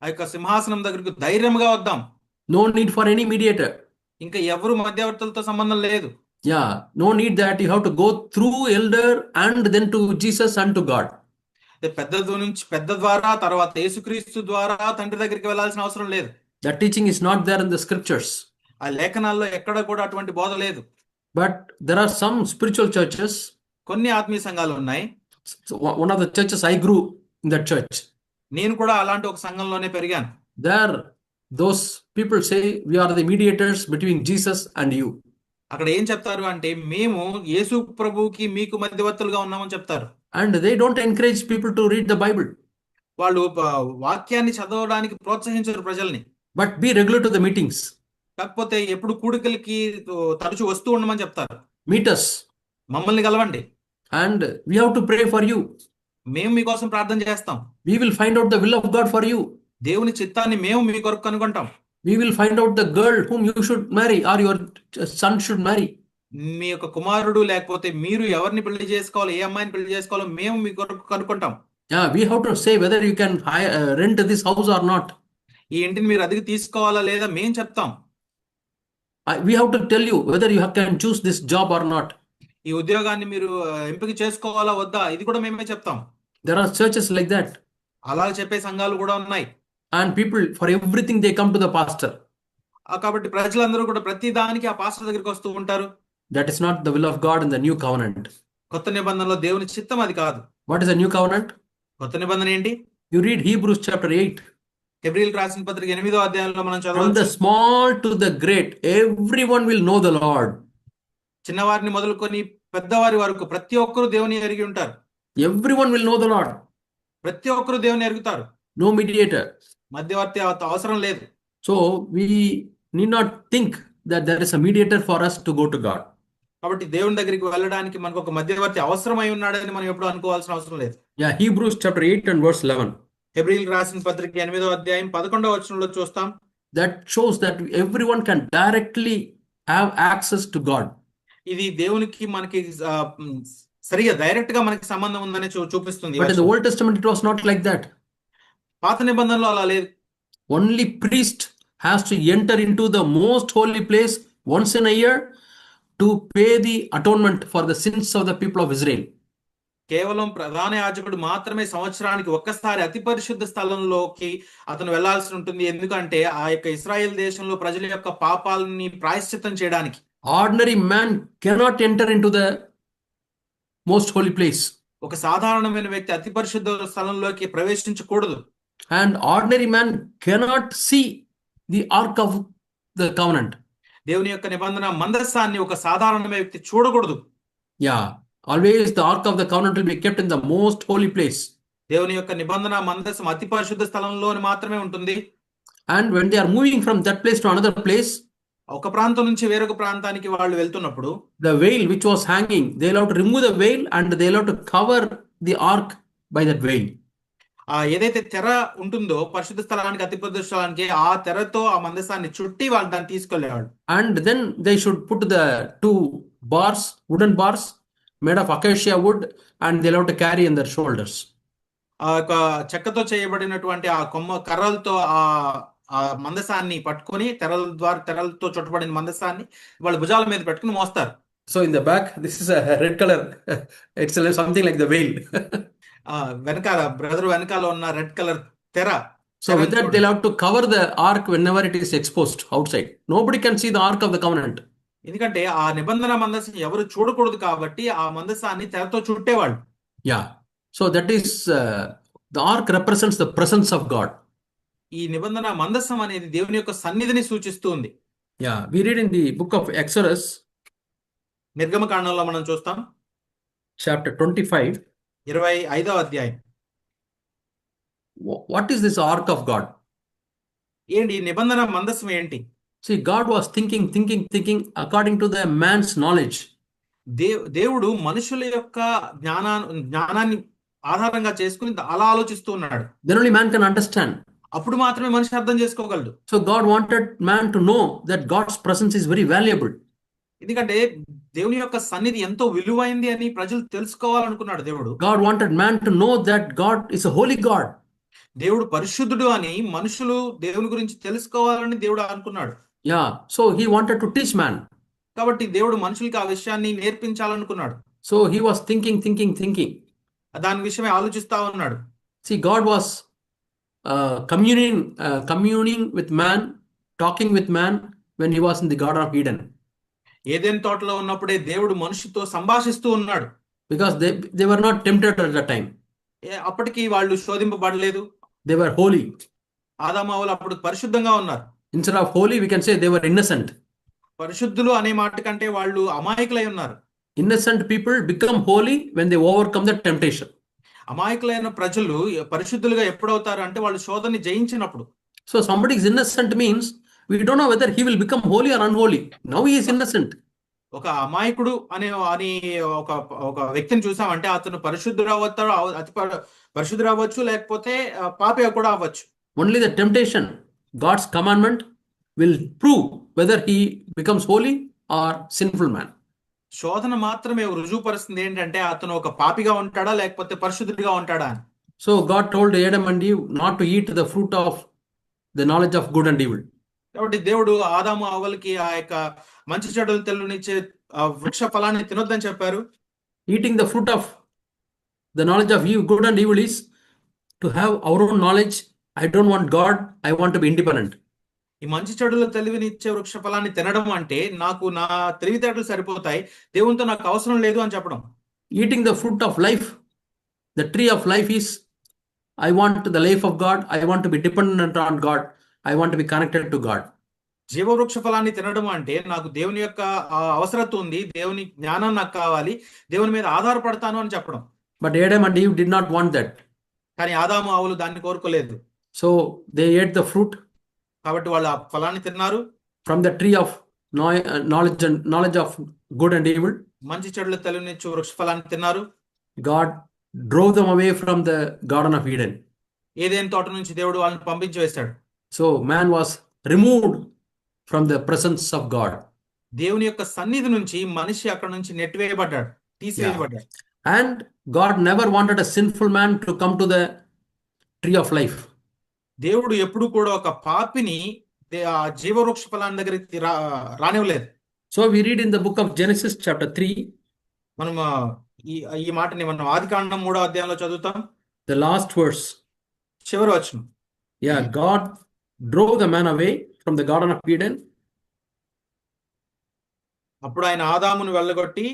B: ఆ యొక్క సింహాసనం దగ్గరకు ధైర్యంగా వద్దాం.
A: No need for any mediator.
B: ఇంకా ఎవరు మధ్యవర్తులతో సంబంధం లేదు.
A: Yeah, no need that you have to go through elder and then to Jesus and to God.
B: పెద్ద ద్వారా తర్వాత యేసుక్రీస్తు ద్వారా తండ్రి దగ్గరికి వెళ్ళాల్సిన అవసరం లేదు.
A: That teaching is not there in the scriptures.
B: ఆ లేఖనాల్లో ఎక్కడ కూడా అటువంటి బోధ లేదు.
A: But there are some spiritual churches.
B: కొన్ని ఆత్మీయ సంఘాలు ఉన్నాయి.
A: So one of the churches I grew in that church.
B: నేను కూడా అలాంటి ఒక సంఘంలోనే పెరిగాను.
A: There, those people say we are the mediators between Jesus and you.
B: అక్కడ ఏం చెప్తారు అంటే మేము యేసు ప్రభువుకి మీకు మధ్యవర్తులుగా ఉన్నామని చెప్తారు.
A: And they don't encourage people to read the Bible.
B: వాళ్ళు వాక్యాన్ని చదవడానికి ప్రోత్సహించరు ప్రజల్ని.
A: But be regular to the meetings.
B: కాకపోతే ఎప్పుడు కూడికలకి తరచు వస్తూ ఉండమని చెప్తారు.
A: Meet us.
B: మమ్మల్ని కలవండి.
A: And we have to pray for you.
B: మేము మీకోసం ప్రార్థన చేస్తాం.
A: We will find out the will of God for you.
B: దేవుని చిత్తాన్ని మేము మీ కొరకు కనుగొంటాం.
A: We will find out the girl whom you should marry or your son should marry.
B: మీ యొక్క కుమారుడు లేకపోతే మీరు ఎవరిని పెళ్లి చేసుకోవాలో, ఏ అమ్మాయిని పెళ్లి చేసుకోవాలో మేము మీ కొరకు కనుక్కుంటాం.
A: Yeah, we have to say whether you can rent this house or not.
B: ఈ ఇంటిని మీరు అద్దెకి తీసుకోవాలా లేదా మేము చెప్తాం.
A: We have to tell you whether you can choose this job or not.
B: ఈ ఉద్యోగాన్ని మీరు ఎంపిక చేసుకోవాలా వద్దా ఇది కూడా మేమే చెప్తాం.
A: There are churches like that.
B: అలా చెప్పే సంఘాలు కూడా ఉన్నాయి.
A: And people, for everything they come to the pastor.
B: కాబట్టి ప్రజలందరూ కూడా ప్రతి దానికి ఆ పాస్టర్ దగ్గరికి వస్తూ ఉంటారు.
A: That is not the will of God in the new covenant.
B: కొత్త నిబంధనలో దేవుని చిత్తం అది కాదు.
A: What is the new covenant?
B: కొత్త నిబంధన ఏంటి?
A: You read Hebrews chapter 8.
B: హెబ్రీయులకు రాసిన పత్రిక 8వ అధ్యాయంలో మనం
A: From
B: చదవచ్చు.
A: the small to the great, everyone will know the Lord.
B: చిన్నవారిని మొదలుకొని పెద్దవారి వరకు ప్రతి ఒక్కరు దేవుని ఎరిగి ఉంటారు.
A: Everyone will know the Lord.
B: ప్రతి ఒక్కరు దేవుని ఎరుగుతారు.
A: No mediator.
B: మధ్యవర్తి అవసరం లేదు.
A: So we need not think that there is a mediator for us to go to God.
B: కాబట్టి దేవుని దగ్గరికి వెళ్ళడానికి మనకు ఒక మధ్యవర్తి అవసరమై ఉన్నాడని మనం ఎప్పుడు అనుకోవాల్సిన అవసరం లేదు.
A: Yeah, Hebrews chapter 8 and verse 11.
B: హెబ్రీయులకు రాసిన పత్రిక 8వ అధ్యాయం 11వ వచనంలో చూస్తాం.
A: That shows that everyone can directly have access to God.
B: ఇది దేవునికి మనకి సరిగా డైరెక్ట్ గా మనకి సంబంధం ఉందని చూపిస్తుంది.
A: But in the Old Testament it was not like that.
B: పాత నిబంధనలో అలా లేదు.
A: Only priest has to enter into the most holy place once in a year to pay the atonement for the sins of the people of Israel.
B: కేవలం ప్రధాన యాజకుడు మాత్రమే సంవత్సరానికి ఒక్కసారి అతి పరిశుద్ధ స్థలంలోకి అతను వెళ్లాల్సి ఉంటుంది. ఎందుకంటే ఆ యొక్క ఇశ్రాయేల్ దేశంలో ప్రజల యొక్క పాపాలని ప్రాయశ్చిత్తం చేయడానికి.
A: Ordinary man cannot enter into the most holy place.
B: ఒక సాధారణమైన వ్యక్తి అతి పరిశుద్ధ స్థలంలోకి ప్రవేశించకూడదు.
A: And ordinary man cannot see the ark of the covenant.
B: దేవుని యొక్క నిబంధన మందసాన్ని ఒక సాధారణమైన వ్యక్తి చూడకూడదు.
A: Yeah, always the ark of the covenant will be kept in the most holy place.
B: దేవుని యొక్క నిబంధన మందసం అతి పరిశుద్ధ స్థలంలో మాత్రమే ఉంటుంది.
A: And when they are moving from that place to another place,
B: ఒక ప్రాంతం నుంచి వేరొక ప్రాంతానికి వాళ్ళు వెళ్తున్నప్పుడు
A: the veil which was hanging, they'll have to remove the veil and they'll have to cover the ark by that veil.
B: ఏదైతే తెర ఉంటుందో పరిశుద్ధ స్థలానికి అతి పరిశుద్ధ స్థలానికి ఆ తెరతో ఆ మందసాన్ని చుట్టి వాళ్ళు దాన్ని తీసుకెళ్లేవాళ్ళు.
A: And then they should put the two bars, wooden bars made of acacia wood, and they'll have to carry in their shoulders.
B: ఆ యొక్క చెక్కతో చేయబడినటువంటి ఆ కొమ్మ కర్రలతో ఆ మందసాన్ని పట్టుకొని తెరలతో చుట్టబడిన మందసాన్ని వాళ్ళ భుజాల మీద పెట్టుకుని మోస్తారు.
A: So in the back, this is a red color. It's something like the veil.
B: వెనకాల వెనకాల ఉన్న రెడ్ కలర్ తెర.
A: So with that, they'll have to cover the ark whenever it is exposed outside. Nobody can see the ark of the covenant.
B: ఎందుకంటే ఆ నిబంధన మందసం ఎవరు చూడకూడదు కాబట్టి ఆ మందసాన్ని తెరతో చుట్టేవాళ్ళు.
A: Yeah. So that is the ark represents the presence of God.
B: ఈ నిబంధన మందసం అనేది దేవుని యొక్క సన్నిధిని సూచిస్తుంది.
A: Yeah, we read in the book of Exodus,
B: నిర్గమకాండంలో మనం చూస్తాం
A: chapter 25.
B: 25వ అధ్యాయం.
A: What is this ark of God?
B: ఏంటి నిబంధన మందసం ఏంటి?
A: See, God was thinking according to the man's knowledge.
B: దేవుడు మనుషుల యొక్క జ్ఞానాన్ని ఆధారంగా చేసుకుని అలా ఆలోచిస్తూ ఉన్నాడు.
A: Then only man can understand.
B: అప్పుడు మాత్రమే మనిషి అర్థం చేసుకోగలడు.
A: So God wanted man to know that God's presence is very valuable.
B: ఎందుకంటే దేవుని యొక్క సన్నిధి ఎంతో విలువైంది అని ప్రజలు తెలుసుకోవాలనుకున్నాడు దేవుడు.
A: God wanted man to know that God is a holy God.
B: దేవుడు పరిశుద్ధుడు అని మనుషులు దేవుని గురించి తెలుసుకోవాలని దేవుడు అనుకున్నాడు.
A: Yeah, so he wanted to teach man.
B: కాబట్టి దేవుడు మనుషులకి ఆ విషయాన్ని నేర్పించాలనుకున్నాడు.
A: So he was thinking.
B: దాని విషయమే ఆలోచిస్తా ఉన్నాడు.
A: See, God was communing with man, talking with man when he was in the Garden of Eden.
B: ఏదెన్ తోటలో ఉన్నప్పుడే దేవుడు మనిషితో సంభాషిస్తూ ఉన్నాడు.
A: Because they were not tempted at that time.
B: అప్పటికి వాళ్ళు శోధింపబడలేదు.
A: They were holy.
B: ఆదామావులు అప్పుడు పరిశుద్ధంగా ఉన్నారు.
A: Instead of holy, we can say they were innocent.
B: పరిశుద్ధులు అనే మాట కంటే వాళ్ళు అమాయకులై ఉన్నారు.
A: Innocent people become holy when they overcome the temptation.
B: అమాయకులైన ప్రజలు పరిశుద్ధులుగా ఎప్పుడవుతారు అంటే వాళ్ళు శోధనని జయించినప్పుడు.
A: So somebody is innocent means we don't know whether he will become holy or unholy. Now he is innocent.
B: ఒక అమాయకుడు అని ఒక ఒక వ్యక్తిని చూసామంటే అతను పరిశుద్ధుడు అవుతాడు, పరిశుద్ధుడు అవ్వచ్చు, లేకపోతే పాపి కూడా అవ్వచ్చు.
A: Only the temptation, God's commandment, will prove whether he becomes holy or sinful man.
B: శోధన మాత్రమే రుజువుపరుస్తుంది ఏంటంటే అతను ఒక పాపిగా ఉంటాడా లేకపోతే పరిశుద్ధుడిగా ఉంటాడా అని.
A: So God told Adam and Eve not to eat the fruit of the knowledge of good and evil.
B: కాబట్టి దేవుడు ఆదాము అవ్వలకి ఆ యొక్క మంచి చెడులు తెలునిచ్చే వృక్ష ఫలాన్ని తినొద్దని చెప్పారు.
A: Eating the fruit of the knowledge of good and evil is to have our own knowledge. I don't want God, I want to be independent.
B: ఈ మంచి చెడుల తెలివినిచ్చే వృక్ష ఫలాన్ని తినడం అంటే నాకు నా తెలివితేటలు సరిపోతాయి, దేవునితో నాకు అవసరం లేదు అని చెప్పడం.
A: Eating the fruit of life, the tree of life is I want the life of God, I want to be dependent on God, I want to be connected to God.
B: జీవవృక్ష ఫలాన్ని తినడం అంటే నాకు దేవుని యొక్క అవసరత ఉంది, దేవుని జ్ఞానం నాకు కావాలి, దేవుని మీద ఆధారపడతాను అని చెప్పడం.
A: But Adam and Eve did not want that.
B: కానీ ఆదాము అవ్వలు దాన్ని కోరుకోలేదు.
A: So they ate the fruit.
B: కాబట్టి వాళ్ళు ఆ ఫలాన్ని తిన్నారు.
A: From the tree of knowledge of good and evil.
B: మంచి చెడుల తెలివినిచ్చే వృక్ష ఫలాన్ని తిన్నారు.
A: God drove them away from the Garden of Eden.
B: ఏదెన్ తోట నుంచి దేవుడు వాళ్ళని పంపించి వేశాడు.
A: So man was removed from the presence of God.
B: దేవుని యొక్క సన్నిధి నుంచి మనిషి అక్కడ నుంచి నెట్టివేయబడ్డాడు, తీసివేయబడ్డాడు.
A: And God never wanted a sinful man to come to the tree of life.
B: దేవుడు ఎప్పుడు కూడా ఒక పాపిని ఆ జీవవృక్ష ఫలాన్ని దగ్గరికి రానివ్వలేదు.
A: So we read in the book of Genesis chapter 3.
B: మనం ఈ మాటని మనం ఆదికాండం 3వ అధ్యాయంలో చదువుతాం.
A: The last verse.
B: చివరి వచనం.
A: Yeah, God drove the man away from the Garden of Eden.
B: అప్పుడు ఆయన ఆదామును వెళ్ళగొట్టి.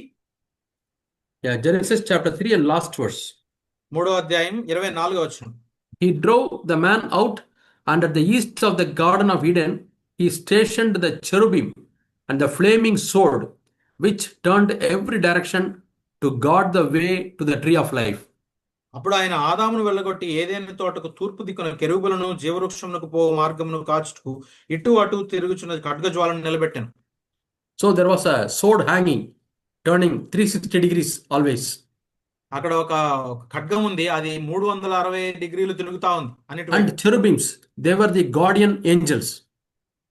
A: Yeah, Genesis chapter 3 and last verse.
B: 3వ అధ్యాయం 24వ వచనం.
A: He drove the man out, and at the east of the Garden of Eden, he stationed the cherubim and the flaming sword, which turned every direction to guard the way to the tree of life.
B: అప్పుడు ఆయన ఆదామును వెళ్ళగొట్టి ఏదెను తోటకు తూర్పు దిక్కున కెరూబులను జీవవృక్షమునకు పో మార్గమును కాచుటకు ఇటు అటు తిరుగుచున్న ఖడ్గజ్వాలను నిలబెట్టాను.
A: So there was a sword hanging, turning 360 degrees always.
B: అక్కడ ఒక ఖడ్గం ఉంది, అది 360 డిగ్రీలు తిరుగుతా ఉంది అన్నిటి.
A: And cherubims, they were the guardian angels.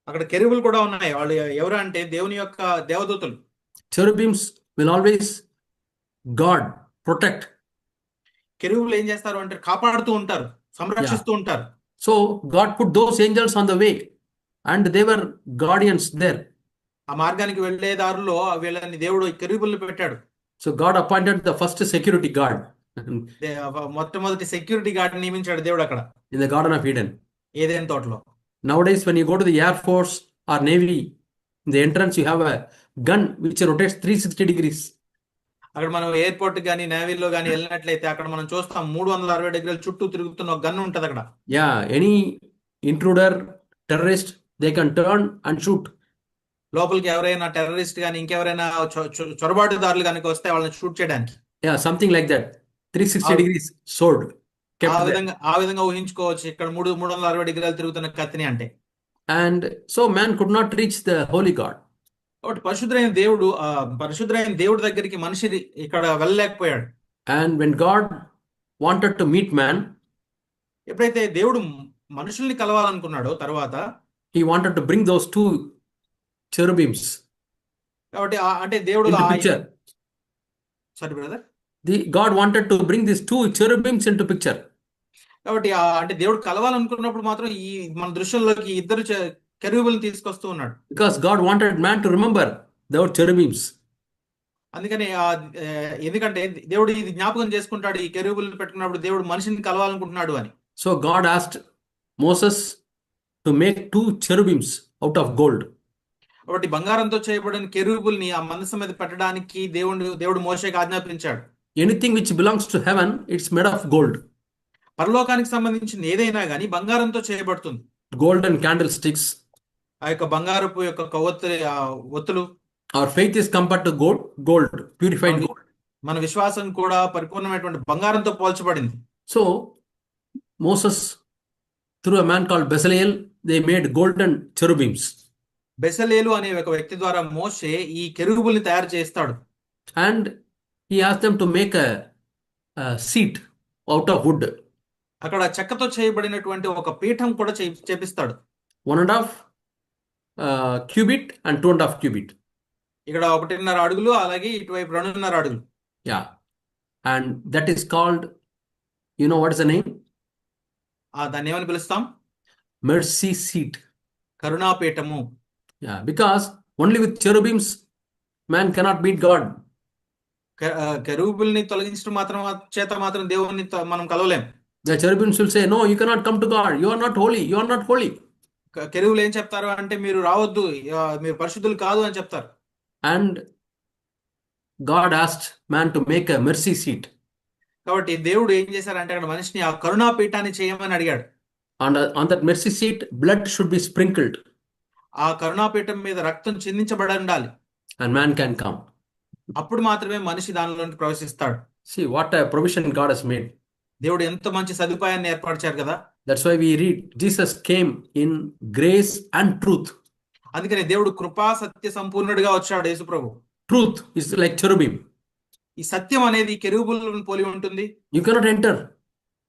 B: అక్కడ కెరూబులు కూడా ఉన్నాయి. వాళ్ళు ఎవరు అంటే దేవుని యొక్క దేవదూతలు.
A: Cherubims will always guard, protect.
B: కెరూబులు ఏం చేస్తారు అంటే కాపాడుతూ ఉంటారు, సంరక్షిస్తూ ఉంటారు.
A: So God put those angels on the way, and they were guardians there.
B: ఆ మార్గానికి వెళ్లే దారిలో వీళ్ళని దేవుడు కెరూబుల్ని పెట్టాడు.
A: So God appointed the first security guard.
B: మొట్టమొదటి సెక్యూరిటీ గార్డ్ నియమించాడు దేవుడు అక్కడ
A: in the Garden of Eden.
B: ఏదెన్ తోటలో.
A: Nowadays when you go to the Air Force or Navy, in the entrance you have a gun which rotates 360 degrees.
B: అక్కడ మనం ఎయిర్పోర్ట్ గానీ నేవీలో గానీ వెళ్ళినట్లయితే అక్కడ మనం చూస్తాం 360 డిగ్రీల చుట్టూ తిరుగుతున్న ఒక గన్ ఉంటది అక్కడ.
A: Yeah, any intruder, terrorist, they can turn and shoot.
B: లోపలికి ఎవరైనా టెర్రరిస్ట్ గానీ ఇంకెవరైనా చొరబాటుదారులు కనుక వస్తే వాళ్ళని షూట్ చేయడానికి.
A: Yeah, something like that. 360 degrees sword.
B: ఆ విధంగా ఊహించుకోవచ్చు ఇక్కడ 360 డిగ్రీలు తిరుగుతున్న కత్తిని అంటే.
A: And so man could not reach the holy God.
B: కాబట్టి పరిశుద్ధమైన దేవుడి దగ్గరికి మనిషి ఇక్కడ వెళ్ళలేకపోయాడు.
A: And when God wanted to meet man,
B: ఎప్పుడైతే దేవుడు మనుషుల్ని కలవాలనుకున్నాడో తర్వాత
A: he wanted to bring those two cherubims.
B: కాబట్టి అంటే దేవుడు sorry brother,
A: God wanted to bring these two cherubims into picture.
B: కాబట్టి అంటే దేవుడు కలవాలనుకున్నప్పుడు మాత్రం ఈ మన దృశ్యంలోకి ఇద్దరు కెరూబుల్ని తీసుకొస్తూ ఉన్నాడు.
A: Because God wanted man to remember those cherubims.
B: అందుకని ఎందుకంటే దేవుడు ఇది జ్ఞాపకం చేసుకుంటాడు, ఈ కెరూబుల్ని పెట్టుకున్నప్పుడు దేవుడు మనిషిని కలవాలనుకుంటున్నాడు అని.
A: So God asked Moses to make two cherubims out of gold.
B: కాబట్టి బంగారంతో చేయబడిన కెరూబుల్ని ఆ మందసం మీద పెట్టడానికి దేవుడు మోషేకి ఆజ్ఞాపించాడు.
A: Anything which belongs to heaven, it's made of gold.
B: పరలోకానికి సంబంధించిన ఏదైనా గానీ బంగారంతో చేయబడుతుంది.
A: Golden candlesticks.
B: ఆ యొక్క బంగారపు యొక్క ఒత్తులు.
A: Our faith is compared to gold, purified gold.
B: మన విశ్వాసం కూడా పరిపూర్ణమైనటువంటి బంగారంతో పోల్చబడింది.
A: So Moses, through a man called Bezalel, they made golden cherubims.
B: బెసలేలు అనే ఒక వ్యక్తి ద్వారా మోషే ఈ కెరూబుల్ని తయారు చేస్తాడు.
A: And he asked them to make a seat out of wood.
B: అక్కడ చెక్కతో చేయబడినటువంటి ఒక పీఠం కూడా చేపిస్తాడు.
A: 1.5 cubit and 2.5 cubit.
B: ఇక్కడ 1.5 అడుగులు, అలాగే ఇటువైపు 2.5 అడుగులు.
A: Yeah. And that is called, you know what is the name?
B: దాన్ని ఏమని పిలుస్తాం?
A: Mercy seat.
B: కరుణాపీఠము.
A: Yeah, because only with cherubims man cannot meet God.
B: కెరూబుల్ని తొలగించడం చేత మాత్రం దేవుణ్ణి మనం కలవలేం.
A: The cherubims will say, no, you cannot come to God. You are not holy. You are not holy.
B: కెరూబులు ఏం చెప్తారు అంటే, మీరు రావద్దు, మీరు పరిశుద్ధులు కాదు అని చెప్తారు.
A: And God asked man to make a mercy seat.
B: కాబట్టి దేవుడు ఏం చేశారంటే అక్కడ మనిషిని ఆ కరుణాపీఠాన్ని చేయమని అడిగాడు.
A: On that mercy seat, blood should be sprinkled.
B: ఆ కరుణాపీఠం మీద రక్తం చిందించబడి ఉండాలి.
A: And man can come.
B: అప్పుడు మాత్రమే మనిషి దానిలోకి ప్రవేశిస్తాడు.
A: See what a provision God has made.
B: దేవుడు ఎంత మంచి సదుపాయాన్ని ఏర్పరిచారు కదా.
A: That's why we read Jesus came in grace and truth.
B: అందుకని దేవుడు కృపా సత్య సంపూర్ణుడిగా వచ్చాడు యేసు ప్రభు.
A: Truth is like cherubim.
B: ఈ సత్యం అనేది కెరూబులను పోలి ఉంటుంది.
A: You cannot enter.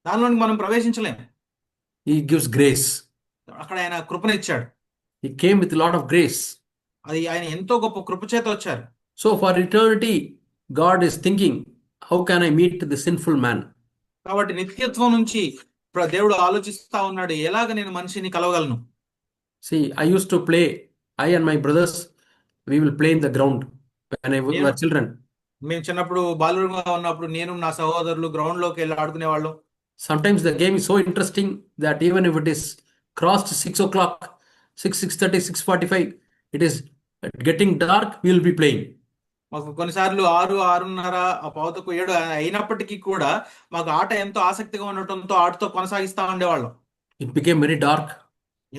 B: దానిలోకి మనం ప్రవేశించలేం.
A: He gives grace.
B: అక్కడ ఆయన కృపనిచ్చాడు.
A: He came with a lot of grace.
B: అది ఆయన ఎంతో గొప్ప కృప చేత వచ్చారు.
A: So for eternity, God is thinking, how can I meet the sinful man?
B: కాబట్టి నిత్యత్వం నుంచి దేవుడు ఆలోచిస్తా ఉన్నాడు, ఎలాగ నేను మనిషిని కలవగలను.
A: See, I used to play, I and my brothers, we will play in the ground when we were children.
B: మేము చిన్నప్పుడు బాలురుగా ఉన్నప్పుడు నేను నా సహోదరులు గ్రౌండ్ లోకి వెళ్ళి ఆడుకునేవాళ్ళం. Sometimes
A: the game is so interesting that even if it is crossed 6 o'clock, 6:30, 6:45, it is getting dark, we will be playing.
B: మాకు కొన్నిసార్లు 6, 6:30, 6:15 అయినప్పటికీ కూడా మాకు ఆట ఎంతో ఆసక్తిగా ఉండటంతో ఆటతో కొనసాగిస్తా ఉండేవాళ్ళం.
A: It became very dark.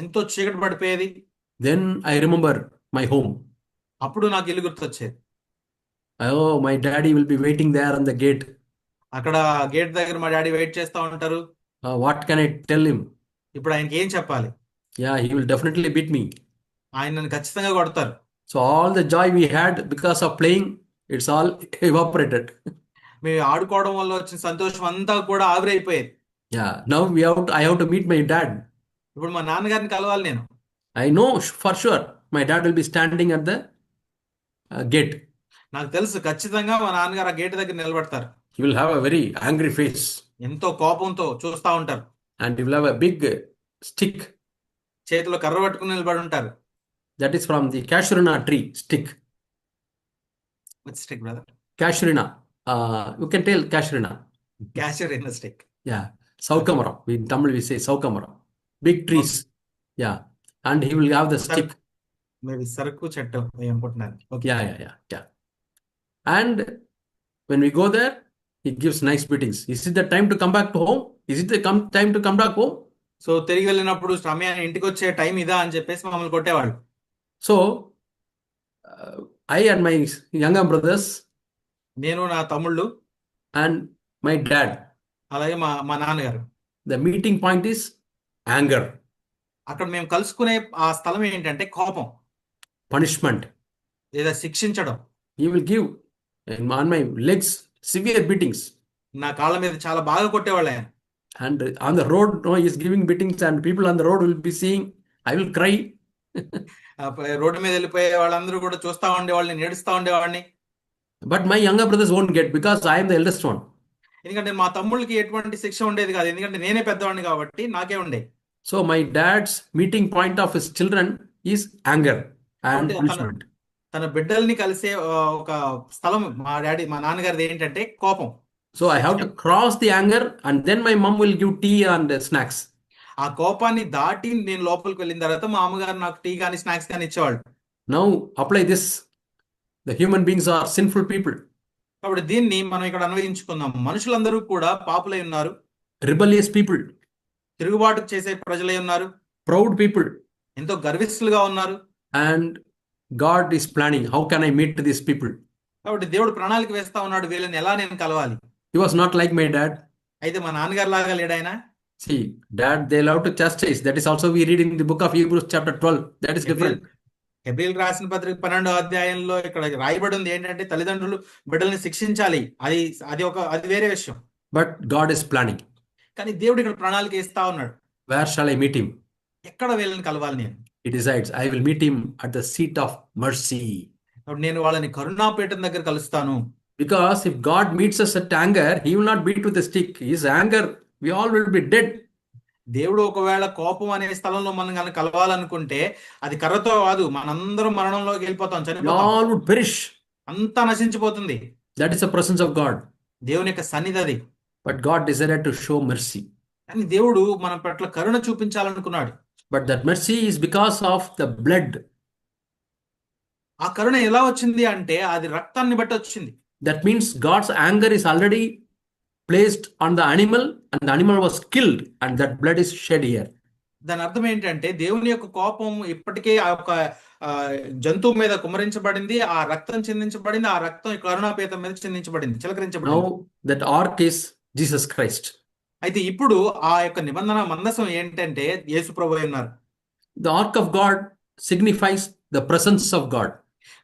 B: ఎంతో చీకటి పడిపోయేది.
A: Then I remember my home.
B: అప్పుడు నాకు ఇల్లు గుర్తొచ్చేది.
A: Oh, my daddy will be waiting there on the gate.
B: అక్కడ గేట్ దగ్గర మా డాడీ వెయిట్ చేస్తా ఉంటారు.
A: What can I tell him?
B: ఇప్పుడు ఆయనకి ఏం చెప్పాలి?
A: Yeah, he will definitely beat me.
B: ఆయన నన్ను ఖచ్చితంగా కొడతారు.
A: So all the joy we had because of playing, it's all evaporated.
B: మేము ఆడుకోవడం వల్ల వచ్చిన సంతోషం అంతా కూడా ఆవిరైపోయేది.
A: Yeah, now I have to meet my dad.
B: ఇప్పుడు మా నాన్నగారిని కలవాలి నేను.
A: I know for sure my dad will be standing at the gate.
B: నాకు తెలుసు ఖచ్చితంగా మా నాన్నగారు ఆ గేట్ దగ్గర నిలబడతారు.
A: He will have a very angry face.
B: ఎంతో కోపంతో చూస్తా ఉంటారు.
A: And he will have a big stick.
B: చేతిలో కర్ర పట్టుకుని నిలబడి ఉంటారు.
A: That is from the casuarina tree stick.
B: Which stick, brother?
A: Casuarina. You can tell casuarina.
B: Casuarina stick.
A: Yeah. Saukamaram. In Tamil we say Saukamaram. Big trees. Okay. Yeah. And he will have the stick.
B: Maybe Saraku Chattam. I am putting that. Okay.
A: Yeah. And when we go there, he gives nice beatings. Is it the time to come back to home? Is it the time to come back home?
B: So తిరిగి వెళ్ళినప్పుడు సమయాన్ని ఇంటికి వచ్చే టైం ఇదా అని చెప్పేసి మమ్మల్ని కొట్టేవాళ్ళు.
A: So I and my younger brothers,
B: నేను నా తమ్ముళ్ళు
A: and my dad,
B: అలాగే మా నాన్నగారు,
A: the meeting point is anger.
B: అక్కడ మేము కలుసుకునే ఆ స్థలం ఏంటంటే కోపం,
A: punishment,
B: లేదా శిక్షించడం.
A: He will give on my legs severe beatings.
B: నా కాళ్ళ మీద చాలా బాగా కొట్టేవాళ్ళు ఆయన.
A: And on the road, he is giving beatings, and people on the road will be seeing. I will cry.
B: Road మీద వెళ్ళిపోయే వాళ్ళందరూ కూడా చూస్తా ఉండేవాళ్ళని, నేడుస్తా ఉండేవాడిని.
A: But my younger brothers won't get because I am the eldest one.
B: ఎందుకంటే మా తమ్ముళ్ళకి ఎటువంటి శిక్ష ఉండేది కాదు, ఎందుకంటే నేనే పెద్దవాడిని కాబట్టి నాకే ఉండే.
A: So my dad's meeting point of his children is anger and punishment.
B: తన బిడ్డల్ని కలిసే ఒక స్థలం మా నాన్నగారిది ఏంటంటే కోపం.
A: So I have to cross the anger, and then my mom will give tea and snacks.
B: ఆ కోపాన్ని దాటి నేను లోపలికి వెళ్ళిన తర్వాత మా అమ్మగారు నాకు టీ కానీ స్నాక్స్ కానీ ఇచ్చేవాళ్ళు.
A: Now apply this. The human beings are sinful people,
B: కాబట్టి దీన్ని మనం ఇక్కడ అన్వయించుకుందాం. మనుషులందరూ కూడా పాపులై ఉన్నారు,
A: rebellious people,
B: తిరుగుబాటు చేసే ప్రజలై ఉన్నారు,
A: proud people,
B: ఎంతో గర్విష్ఠులుగా ఉన్నారు.
A: and God is planning, how can I meet these people?
B: కాబట్టి దేవుడు ప్రణాళిక వేస్తా ఉన్నాడు, వీళ్ళని ఎలా నేను కలవాలి.
A: He was not like my dad.
B: అయితే మా నాన్నగారు లాగా లేడాయన.
A: See, dad, they love to chastise. That is also we read in the book of Hebrews chapter 12. That is different.
B: హెబ్రీయులకు రాసిన పత్రిక 12వ అధ్యాయంలో ఇక్కడ రాయబడి ఉంది ఏంటంటే తల్లిదండ్రులు బిడ్డల్ని శిక్షించాలి. అది వేరే విషయం.
A: But God is planning.
B: కానీ దేవుడు ఇక్కడ ప్రణాళిక ఇస్తా ఉన్నాడు.
A: Where shall I meet him?
B: ఎక్కడ వీళ్ళని కలవాలి నేను?
A: He decides, I will meet him at the seat of mercy.
B: నేను వాళ్ళని కరుణాపీఠం దగ్గర కలుస్తాను.
A: Because if God meets us at anger, he will not beat with a stick. His anger, we all will be dead.
B: దేవుడు ఒకవేళ కోపం అనే స్థలంలో మనం కనుక కలవాలనుకుంటే అది కర్రతో కాదు, మనందరం మరణంలోకి వెళ్ళిపోతాం,
A: We
B: చనిపోతాం,
A: all would perish.
B: అంతా నశించిపోతుంది.
A: That is the presence of God.
B: దేవుని యొక్క సన్నిధి అది.
A: But God decided to show mercy.
B: కానీ దేవుడు మన పట్ల కరుణ చూపించాలనుకున్నాడు.
A: But that mercy is because of the blood.
B: ఆ కరుణ ఎలా వచ్చింది అంటే అది రక్తాన్ని బట్టి వచ్చింది.
A: That means God's anger is already placed on the animal and the animal was killed and that blood is shed here.
B: దాని అర్థం ఏంటంటే దేవుని యొక్క కోపం ఇప్పటికే ఆ యొక్క జంతువు మీద కుమ్మరించబడింది, ఆ రక్తం చిందించబడింది, ఆ రక్తం కరుణాపీఠం మీద చిందించబడింది, చిలకరించబడింది.
A: Now that ark is Jesus Christ.
B: అయితే ఇప్పుడు ఆ యొక్క నిబంధన మందసం ఏంటంటే యేసు ప్రభువే ఉన్నారు.
A: The ark of God signifies the presence of God.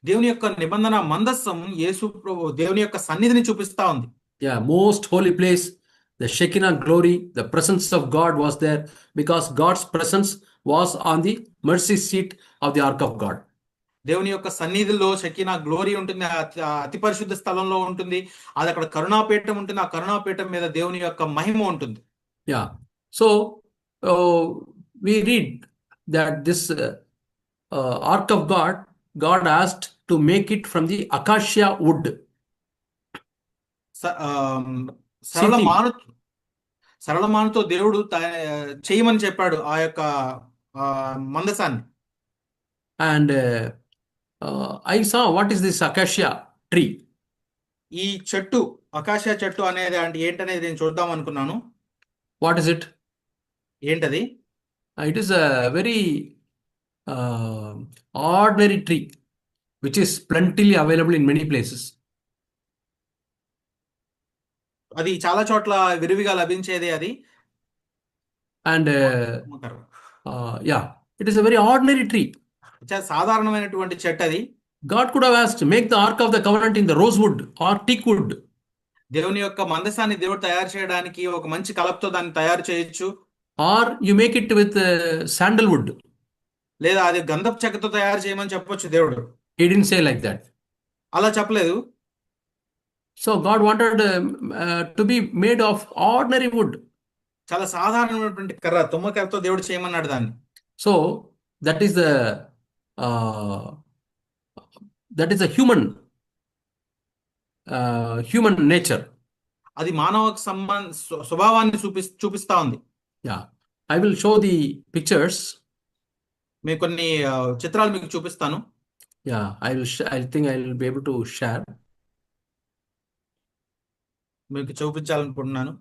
B: దేవుని యొక్క నిబంధన మందసం యేసు ప్రభు దేవుని యొక్క సన్నిధిని చూపిస్తా ఉంది.
A: Yeah, most holy place, the Shekinah glory, the presence of God was there because God's presence was on the mercy seat of the ark of God.
B: దేవుని యొక్క సన్నిధిలో షకీనా గ్లోరీ ఉంటుంది, అతి పరిశుద్ధ స్థలంలో ఉంటుంది. అది అక్కడ కరుణాపీఠం ఉంటుంది, ఆ కరుణాపీఠం మీద దేవుని యొక్క మహిమ ఉంటుంది.
A: Yeah. So we read that this ark of God, God asked to make it from the acacia wood.
B: సరళ మానుతో దేవుడు చేయమని చెప్పాడు ఆ యొక్క మందసాన్ని.
A: And I saw, what is this acacia tree?
B: ఈ చెట్టు అకాశియా చెట్టు అనేది అంటే ఏంటనేది నేను చూద్దాం అనుకున్నాను.
A: What is it?
B: ఏంటది?
A: It is a very ordinary tree which is plentifully available in many places.
B: అది చాలా చోట్ల విరివిగా లభించేది అది.
A: And yeah, it is a very ordinary tree.
B: సాధారణమైనటువంటి చెట్టు అది.
A: God could have asked, make the ark of the covenant in the rosewood or teak wood.
B: దేవుని యొక్క మందసాన్ని దేవుడు తయారు చేయడానికి ఒక మంచి కలపతో దాన్ని తయారు చేయొచ్చు.
A: Or you make it with sandalwood.
B: లేదా అది గంధపు చెక్కతో తయారు చేయమని చెప్పొచ్చు దేవుడు.
A: He didn't say like that.
B: అలా చెప్పలేదు.
A: So God wanted to be made of ordinary wood.
B: చాలా సాధారణమైనటువంటి కర్ర, తుమ్మ కర్రతో దేవుడు చేయమన్నాడు దాన్ని.
A: So that is the human nature.
B: అది మానవ స్వభావాన్ని చూపిస్తా ఉంది.
A: Yeah, I will show the pictures.
B: మీకు కొన్ని చిత్రాలు మీకు చూపిస్తాను.
A: Yeah, I think I will be able to share.
B: మీకు చూపించాలనుకుంటున్నాను.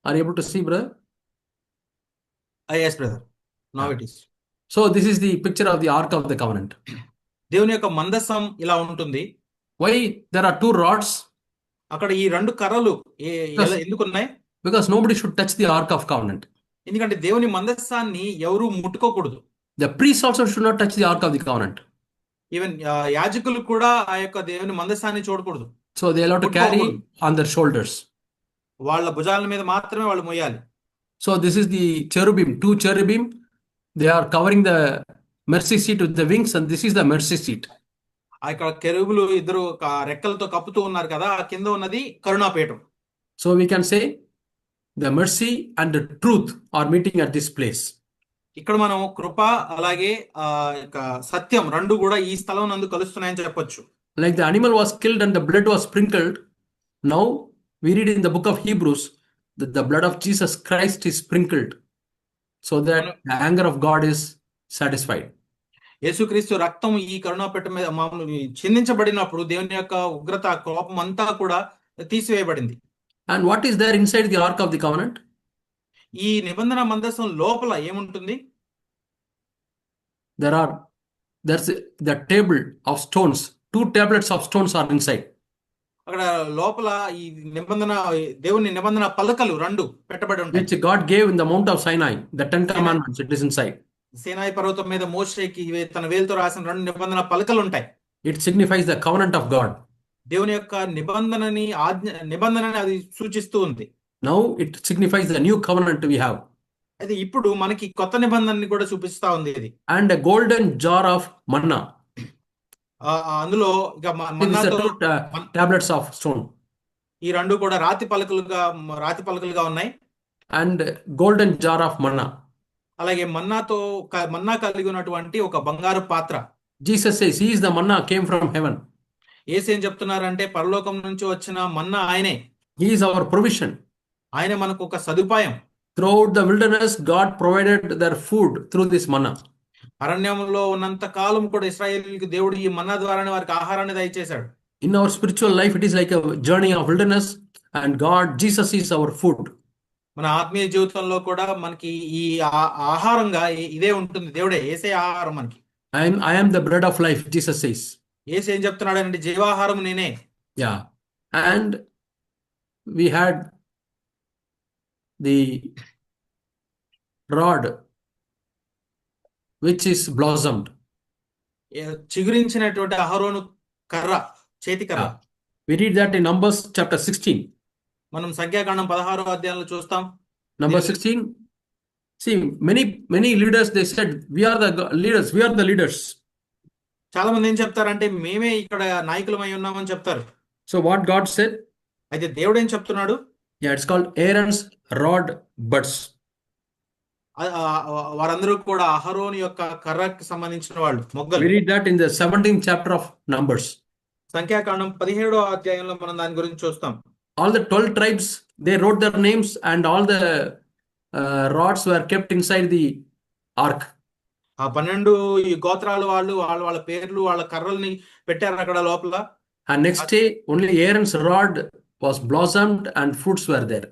A: Are you able to see, brother?
B: Yes, brother. Now it is.
A: So this is the picture of the ark of the covenant.
B: దేవుని యొక్క మందసం ఇలా ఉంటుంది.
A: Why there are two rods?
B: అక్కడ ఈ రెండు కర్రలు ఎందుకు ఉన్నాయి?
A: Because nobody should touch the ark of covenant.
B: ఎందుకంటే దేవుని మందసాన్ని ఎవరు ముట్టుకోకూడదు.
A: The priests also should not touch the ark of the covenant.
B: Even యాజకులు కూడా ఆ యొక్క దేవుని మందసాన్ని చూడకూడదు.
A: So they allowed to carry on their shoulders.
B: వాళ్ళ భుజాల మీద మాత్రమే వాళ్ళు మోయాలి.
A: So this is the cherubim, two cherubim. They are covering the mercy seat with the wings, and this is the mercy seat.
B: ఇక్కడ కెరూబులు ఇద్దరు రెక్కలతో కప్పుతూ ఉన్నారు కదా, ఆ కింద ఉన్నది కరుణాపీఠం.
A: So we can say the mercy and the truth are meeting at this place.
B: ఇక్కడ మనం కృప అలాగే సత్యం రెండు కూడా ఈ స్థలం నందు కలుస్తున్నాయని చెప్పొచ్చు.
A: Like the animal was killed and the blood was sprinkled, now we read in the book of Hebrews, the blood of Jesus Christ is sprinkled so that
B: మనం
A: the anger of God is satisfied.
B: యేసుక్రీస్తు రక్తం ఈ కరుణాపీఠ మీద మామూలు చిందించబడినప్పుడు దేవుని యొక్క ఉగ్రత కోపం అంతా కూడా తీసివేయబడింది.
A: And what is there inside the Ark of the Covenant?
B: ఈ నిబంధన మందసం లోపల ఏముంటుంది?
A: There's the table of stones. 2 tablets of stones are inside.
B: అక్కడ లోపల ఈ నిబంధన దేవుని నిబంధన పలకలు 2 పెట్టబడి ఉంటాయి.
A: Which God gave in the Mount of Sinai, the 10 commandments, it is inside.
B: సీనాయి పర్వతం మీద మోషేకి తన వేలుతో రాసిన 2 నిబంధన పలకలు ఉంటాయి.
A: It signifies the covenant of God.
B: దేవుని యొక్క నిబంధనని అది సూచిస్తూ ఉంది.
A: Now it signifies the new covenant we have.
B: అయితే ఇప్పుడు మనకి కొత్త నిబంధనని కూడా చూపిస్తా ఉంది ఇది.
A: And a golden jar of manna.
B: అందులో ఇక
A: మన్నాతో tablets of stone.
B: ఈ 2 కూడా రాతి పలకలుగా ఉన్నాయి.
A: And golden jar of manna.
B: అలాగే మన్నా కలిగి ఉన్నటువంటి ఒక బంగారు పాత్ర.
A: Jesus says he is the manna came from heaven.
B: యేసు ఏం చెప్తున్నారంటే పరలోకం నుంచి వచ్చిన మన్నా ఆయనే.
A: He is our provision.
B: ఆయన మనకు ఒక సదుపాయం.
A: Throughout the wilderness, God provided their food through this manna.
B: అరణ్యంలో ఉన్నంత కాలం కూడా ఇశ్రాయేలీయులకు దేవుడు ఈ మన్నా ద్వారానే వారికి ఆహారాన్ని దయచేశాడు.
A: In our spiritual life, it is like a journey of wilderness, and Jesus is our food.
B: మన ఆత్మీయ జీవితంలో కూడా మనకి ఈ ఆహారంగా ఇదే ఉంటుంది. దేవుడే, యేసే ఆహారం మనకి.
A: I am the bread of life, Jesus says.
B: యేసు ఏం చెప్తున్నాడంటే జీవాహారం నేనే.
A: Yeah. And we had the rod which is blossomed.
B: చిగురించినటువంటి అహరోను కర్ర, చేతి కర్ర.
A: We read that in Numbers chapter 16.
B: మనం సంఖ్యాకాండం 16వ అధ్యాయంలో చూస్తాం.
A: Number 16. See, many leaders, they said, we are the leaders.
B: చాలా మంది ఏం చెప్తారంటే మేమే ఇక్కడ నాయకులమై ఉన్నామని చెప్తారు.
A: So what God said?
B: అయితే దేవుడు ఏం చెప్తున్నాడు?
A: Yeah, it's called Aaron's rod buds.
B: వారందరూ కూడా అహరోను యొక్క కర్రకు సంబంధించిన వాళ్ళు, మొగ్గలు.
A: We read that in the 17th chapter of Numbers.
B: సంఖ్యాకాండం 17వ అధ్యాయంలో మనం దాని గురించి చూస్తాం.
A: All the 12 tribes, they wrote their names, and all the rods were kept inside the ark.
B: ఆ 12 ఈ గోత్రాల వాళ్ళ పేర్లు, వాళ్ళ కర్రల్ని పెట్టారు అక్కడ లోపల.
A: And next day, only Aaron's rod was blossomed and fruits were there.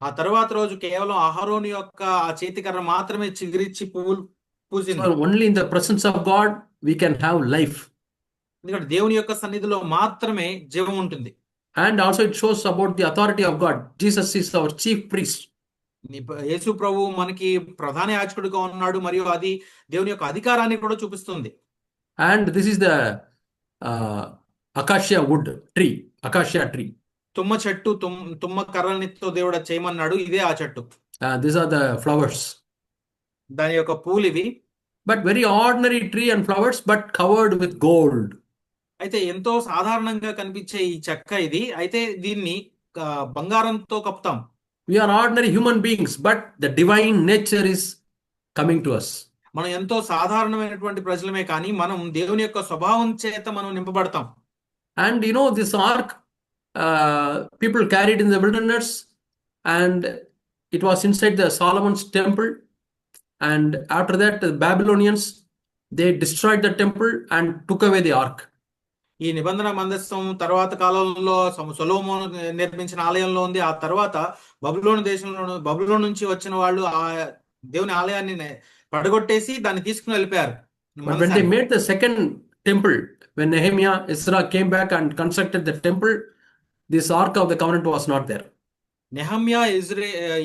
B: ఆ తర్వాత రోజు కేవలం అహరోను యొక్క ఆ చేతి కర్ర మాత్రమే చిగురించి పువ్వులు పూసింది.
A: So only in the presence of God we can have life.
B: ఎందుకంటే దేవుని యొక్క సన్నిధిలో మాత్రమే జీవం ఉంటుంది.
A: And also it shows about the authority of God. Jesus is our chief priest.
B: యేసు ప్రభు మనకి ప్రధాన యాజకుడిగా ఉన్నాడు, మరియు అది దేవుని యొక్క అధికారాన్ని కూడా చూపిస్తుంది.
A: And this is the acacia wood tree, acacia tree.
B: తుమ్మ చెట్టు, తుమ్మ కర్రనితో దేవుడు చేయమన్నాడు. ఇదే ఆ చెట్టు.
A: These are the flowers.
B: దాని యొక్క పూలు ఇవి.
A: But very ordinary tree and flowers, but covered with gold.
B: అయితే ఎంతో సాధారణంగా కనిపించే ఈ చెక్క ఇది. అయితే దీన్ని బంగారంతో కప్పుతాం.
A: We are ordinary human beings, but the divine nature is coming to us.
B: మనం ఎంతో సాధారణమైనటువంటి ప్రజలమే, కానీ మనం దేవుని యొక్క స్వభావం చేత మనం నింపబడతాం.
A: And this ark, people carried in the wilderness, and it was inside the Solomon's temple. And after that, the Babylonians, they destroyed the temple and took away the ark.
B: ఈ నిబంధన మందసం తర్వాత కాలంలో సొలొమోను నిర్మించిన ఆలయంలో ఉంది. ఆ తర్వాత బబులోను నుంచి వచ్చిన వాళ్ళు ఆ దేవుని ఆలయాన్ని పడగొట్టేసి దాన్ని తీసుకుని వెళ్ళిపోయారు.
A: When they made the second temple, when Nehemiah, Ezra came back and constructed the temple, this ark of the covenant was not there.
B: Nehemiah,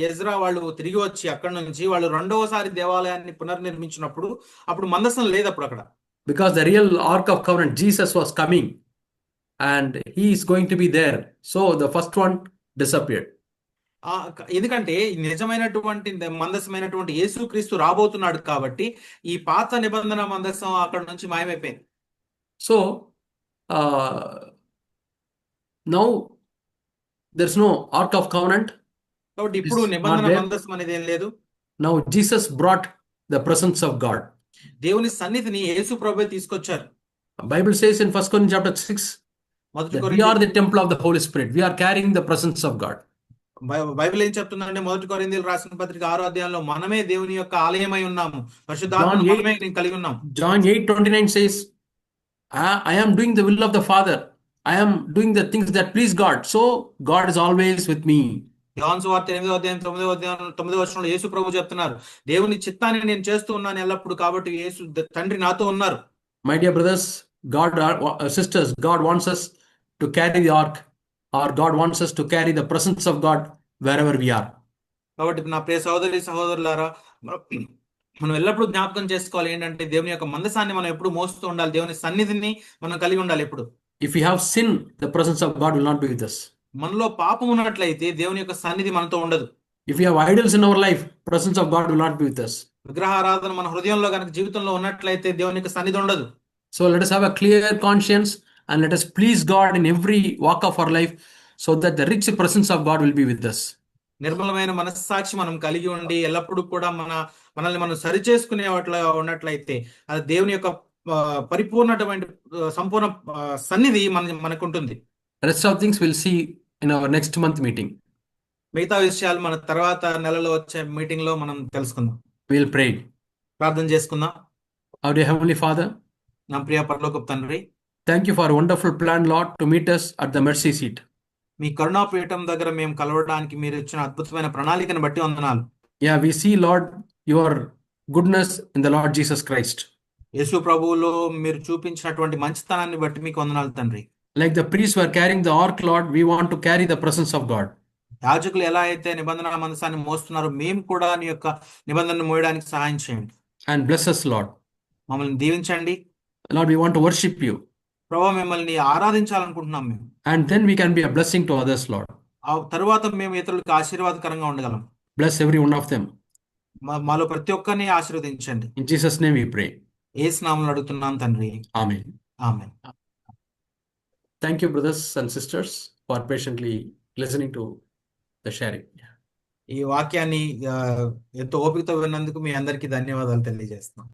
B: Ezra వాళ్ళు తిరిగి వచ్చి అక్కడ నుంచి వాళ్ళు రెండవసారి దేవాలయాన్ని పునర్నిర్మించినప్పుడు అప్పుడు మందసం లేదు అప్పుడు అక్కడ.
A: Because the real ark of covenant, Jesus was coming and he is going to be there. So the first one disappeared.
B: ఎందుకంటే నిజమైనటువంటి మందసమైనటువంటి యేసుక్రీస్తు రాబోతున్నాడు కాబట్టి ఈ పాత నిబంధన మందసం అక్కడ నుంచి మాయమైపోయింది.
A: So now there's no ark of covenant.
B: కాబట్టి ఇప్పుడు నిబంధన మందసం అనేది ఏం లేదు.
A: Now Jesus brought the presence of God.
B: దేవుని సన్నిధిని యేసు ప్రభువే తీసుకొచ్చారు.
A: Bible says in 1 Corinthians chapter 6 that we are the temple of the Holy Spirit. We are carrying the presence of God.
B: Bible ఏం చెప్తుందంటే 1 కొరింథీయులు రాసిన పత్రిక 6వ అధ్యాయంలో మనమే దేవుని యొక్క ఆలయమై ఉన్నాము,
A: John
B: పరిశుద్ధాత్మను మనమే
A: 8,
B: కలిగి ఉన్నాం.
A: John 8:29 says, I am doing the will of the Father. I am doing the things that please God. So God is always with me.
B: యోహాను సువార్త 8వ అధ్యాయం 9వ వచనంలో యేసు ప్రభు చెప్తున్నారు, దేవుని చిత్తాన్ని నేను చేస్తూ ఉన్నాను ఎల్లప్పుడు, కాబట్టి యేసు తండ్రి నాతో ఉన్నారు.
A: My dear brothers, God, sisters, God wants us to carry the ark, or God wants us to carry the presence of God wherever we are.
B: కాబట్టి నా ప్రియ సహోదరి సహోదరులారా, మనం ఎల్లప్పుడూ జ్ఞాపకం చేసుకోవాలి ఏంటంటే దేవుని యొక్క మందసాన్ని మనం ఎప్పుడు మోస్తూ ఉండాలి, దేవుని సన్నిధిని మనం కలిగి ఉండాలి ఎప్పుడు.
A: If we have sin, the presence of God will not be with us.
B: మనలో పాపం ఉన్నట్లయితే దేవుని యొక్క సన్నిధి మనతో ఉండదు.
A: If we have idols in our life, presence of God will not be with us.
B: విగ్రహారాధన మన హృదయంలో కనుక జీవితంలో ఉన్నట్లయితే దేవుని యొక్క సన్నిధి ఉండదు.
A: So let us have a clear conscience and let us please God in every walk of our life, so that the rich presence of God will be with us.
B: నిర్మలమైన మనస్సాక్షి మనం కలిగి ఉండి ఎల్లప్పుడూ కూడా మనల్ని మనం సరిచేసుకునే వాటిలో ఉన్నట్లయితే అది దేవుని యొక్క పరిపూర్ణటువంటి సంపూర్ణ సన్నిధి మనకు ఉంటుంది.
A: Rest of things we'll see in our next month meeting.
B: మిగతా విషయాలు మన తర్వాత నెలలో వచ్చే మీటింగ్ లో మనం తెలుసుకుందాం.
A: We'll pray.
B: ప్రార్థన చేసుకుందాం.
A: Our dear Heavenly Father,
B: నా ప్రియ పరలోకపు తండ్రి,
A: thank you for a wonderful plan, Lord, to meet us at the mercy seat.
B: మీ కరుణాపీఠం దగ్గర మేము కలవడానికి మీరు ఇచ్చిన అద్భుతమైన ప్రణాళికను బట్టి వందనాలు.
A: Yeah, we see, Lord, your goodness in the Lord Jesus Christ.
B: యేసు ప్రభువులో మీరు చూపించినటువంటి మంచితనాన్ని బట్టి మీకు వందనాలు తండ్రి.
A: Like the priests were carrying the ark, Lord, we want to carry the presence of God.
B: యాజకులు ఎలా అయితే నిబంధన మందసాన్ని మోస్తున్నారో మేము కూడా నీ యొక్క నిబంధనను మోయడానికి సహాయం చేయండి.
A: And bless us, Lord.
B: మమ్మల్ని దీవించండి.
A: Lord, we want to worship you.
B: ప్రభు మిమ్మల్ని ఆరాధించాలనుకుంటున్నాం మేము.
A: And then we can be a blessing to others, Lord.
B: ఆ తరువాత మేము ఇతరులకు ఆశీర్వాదకరంగా ఉండగలం.
A: Bless every one of them.
B: మాలో ప్రతి ఒక్కరిని ఆశీర్వదించండి.
A: In Jesus' name we pray.
B: యేసు నామములో అడుగుతున్నాం తండ్రి.
A: Amen.
B: Amen.
A: Thank you, brothers and sisters, for patiently listening to the sharing.
B: ఈ వాక్యాన్ని ఎంతో ఓపికతో విన్నందుకు మీ అందరికీ ధన్యవాదాలు తెలియజేస్తున్నాం.